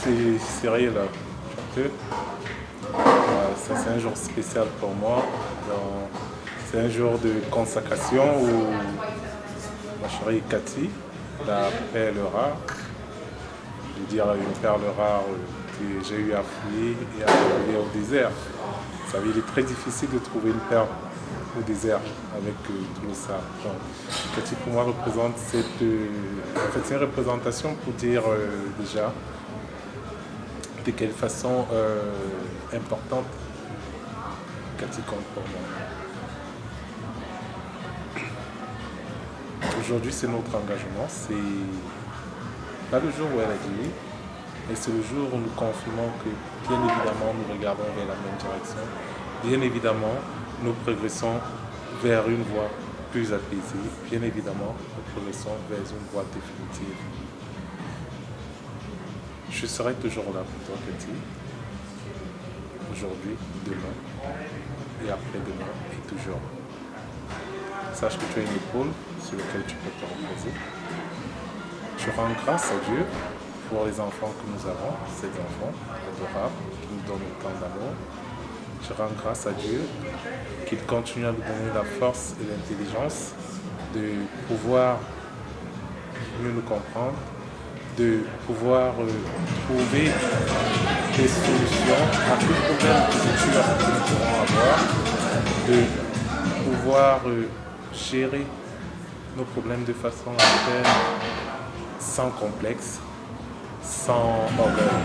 c'est Cyril, chanteur. Ça c'est un jour spécial pour moi. C'est un jour de consacration où ma chérie Cathy, la perle rare, je veux dire une perle rare que j'ai eu à fouiller et à trouver au désert. Vous savez, il est très difficile de trouver une perle au désert avec tout ça. Donc, Cathy pour moi représente c'est une représentation pour dire déjà de quelle façon importante Cathy compte pour moi. Aujourd'hui c'est notre engagement, c'est pas le jour où elle a dit, mais c'est le jour où nous confirmons que bien évidemment nous regardons vers la même direction, bien évidemment nous progressons vers une voie plus apaisée. Bien évidemment, nous progressons vers une voie définitive. Je serai toujours là pour toi, Cathy. Aujourd'hui, demain, et après-demain, et toujours. Sache que tu as une épaule sur laquelle tu peux te reposer. Je rends grâce à Dieu pour les enfants que nous avons, ces enfants adorables qui nous donnent autant d'amour. Je rends grâce à Dieu qu'il continue à nous donner la force et l'intelligence de pouvoir mieux nous comprendre, de pouvoir trouver des solutions à tout problème que nous pourrons avoir, de pouvoir gérer nos problèmes de façon à faire sans complexe, sans orgueil.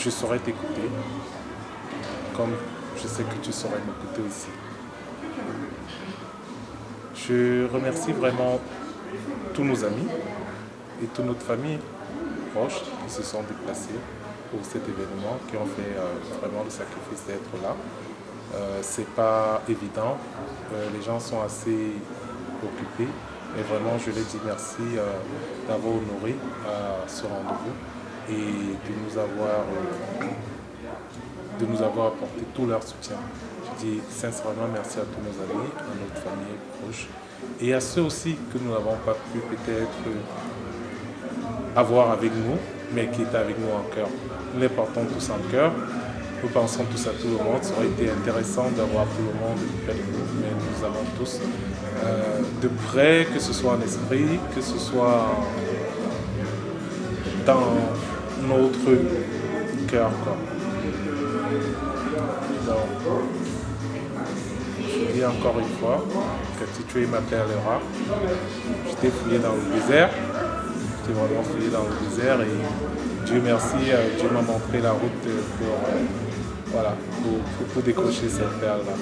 Je saurais t'écouter, comme je sais que tu saurais m'écouter aussi. Je remercie vraiment tous nos amis et toute notre famille proche qui se sont déplacés pour cet événement, qui ont fait vraiment le sacrifice d'être là. C'est pas évident, les gens sont assez occupés, mais vraiment je les dis merci d'avoir honoré ce rendez-vous et de nous avoir apporté tout leur soutien. Je dis sincèrement merci à tous nos amis, à notre famille proche et à ceux aussi que nous n'avons pas pu peut-être avoir avec nous, mais qui étaient avec nous en cœur. Nous les portons tous en cœur, nous pensons tous à tout le monde. Ça aurait été intéressant d'avoir tout le monde près de nous, mais nous avons tous de près, que ce soit en esprit, que ce soit dans notre cœur. Donc, je dis encore une fois, Cathy, tu es ma perle rare. Je t'ai fouillé dans le désert. J'étais vraiment fouillé dans le désert et Dieu merci, Dieu m'a montré la route pour décrocher cette perle-là.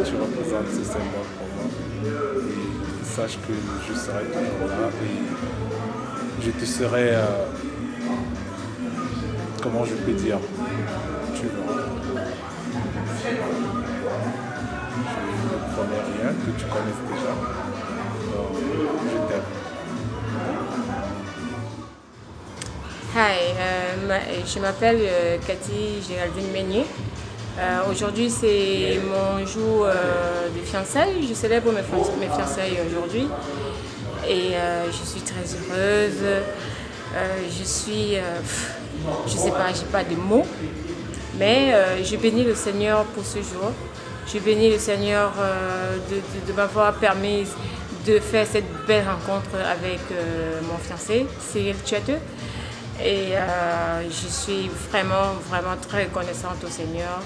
Tu représentes ce symbole pour moi. Et sache que je serai toujours là et je te serai, comment je peux dire, tu verras. Je ne promets rien que tu connaisses déjà. Donc, je t'aime. Hi, je m'appelle Cathy Géraldine Meignier. Aujourd'hui c'est mon jour de fiançailles. Je célèbre mes fiançailles aujourd'hui et je suis très heureuse. Je sais pas, j'ai pas de mots, mais je bénis le Seigneur pour ce jour. Je bénis le Seigneur de m'avoir permis de faire cette belle rencontre avec mon fiancé, Cyril Tchateux. Et je suis vraiment très reconnaissante au Seigneur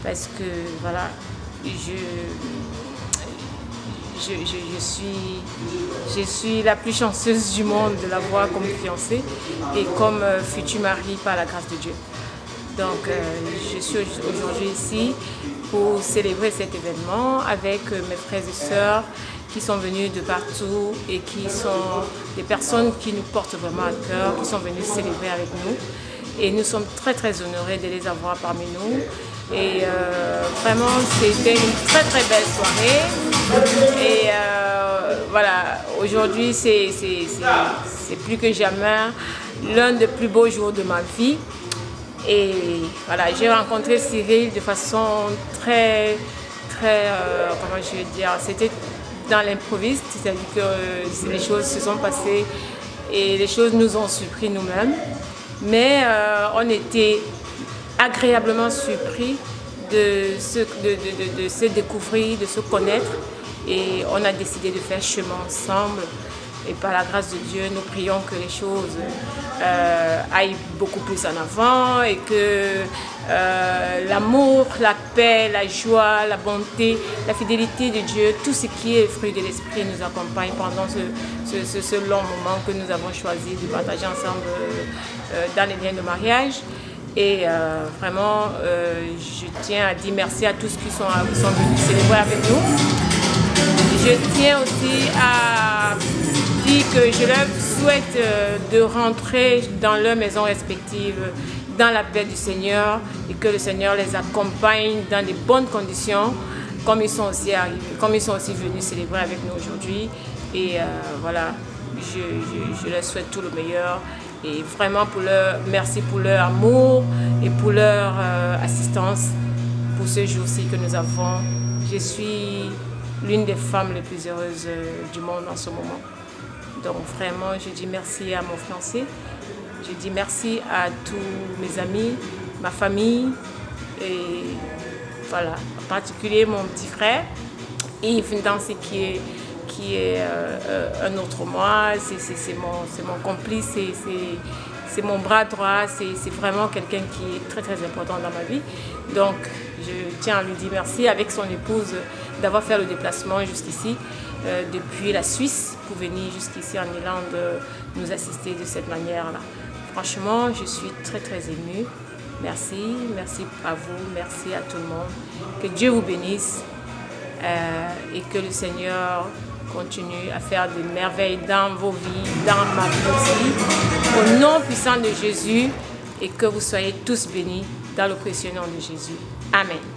parce que voilà, je suis la plus chanceuse du monde de l'avoir comme fiancée et comme futur mari par la grâce de Dieu. Donc je suis aujourd'hui ici pour célébrer cet événement avec mes frères et sœurs qui sont venus de partout et qui sont des personnes qui nous portent vraiment à cœur, qui sont venus célébrer avec nous. Et nous sommes très honorés de les avoir parmi nous. Et vraiment, c'était une très belle soirée. Et voilà, aujourd'hui, c'est plus que jamais l'un des plus beaux jours de ma vie. Et voilà, j'ai rencontré Cyril de façon très comment je vais dire, c'était dans l'improviste, c'est-à-dire que les choses se sont passées et les choses nous ont surpris nous-mêmes. Mais on était agréablement surpris de se découvrir, de se connaître. Et on a décidé de faire chemin ensemble. Et par la grâce de Dieu, nous prions que les choses aillent beaucoup plus en avant et que l'amour, la paix, la joie, la bonté, la fidélité de Dieu, tout ce qui est fruit de l'esprit nous accompagne pendant ce long moment que nous avons choisi de partager ensemble dans les liens de mariage. Et vraiment, je tiens à dire merci à tous qui sont venus célébrer avec nous. Je tiens aussi à dire que je leur souhaite de rentrer dans leurs maisons respectives dans la paix du Seigneur et que le Seigneur les accompagne dans de bonnes conditions comme ils sont aussi arrivés, comme ils sont aussi venus célébrer avec nous aujourd'hui. Et voilà, je leur souhaite tout le meilleur et vraiment merci pour leur amour et pour leur assistance pour ce jour-ci que nous avons. Je suis l'une des femmes les plus heureuses du monde en ce moment. Donc vraiment, je dis merci à mon fiancé, je dis merci à tous mes amis, ma famille et voilà, en particulier mon petit frère Yves Ndansi qui est un autre moi, c'est mon complice, c'est mon bras droit, c'est vraiment quelqu'un qui est très important dans ma vie. Donc je tiens à lui dire merci avec son épouse d'avoir fait le déplacement jusqu'ici, depuis la Suisse pour venir jusqu'ici en Irlande nous assister de cette manière-là. Franchement, je suis très émue. Merci à vous, merci à tout le monde. Que Dieu vous bénisse et que le Seigneur continue à faire des merveilles dans vos vies, dans ma vie aussi. Au nom puissant de Jésus et que vous soyez tous bénis dans le précieux nom de Jésus. Amen.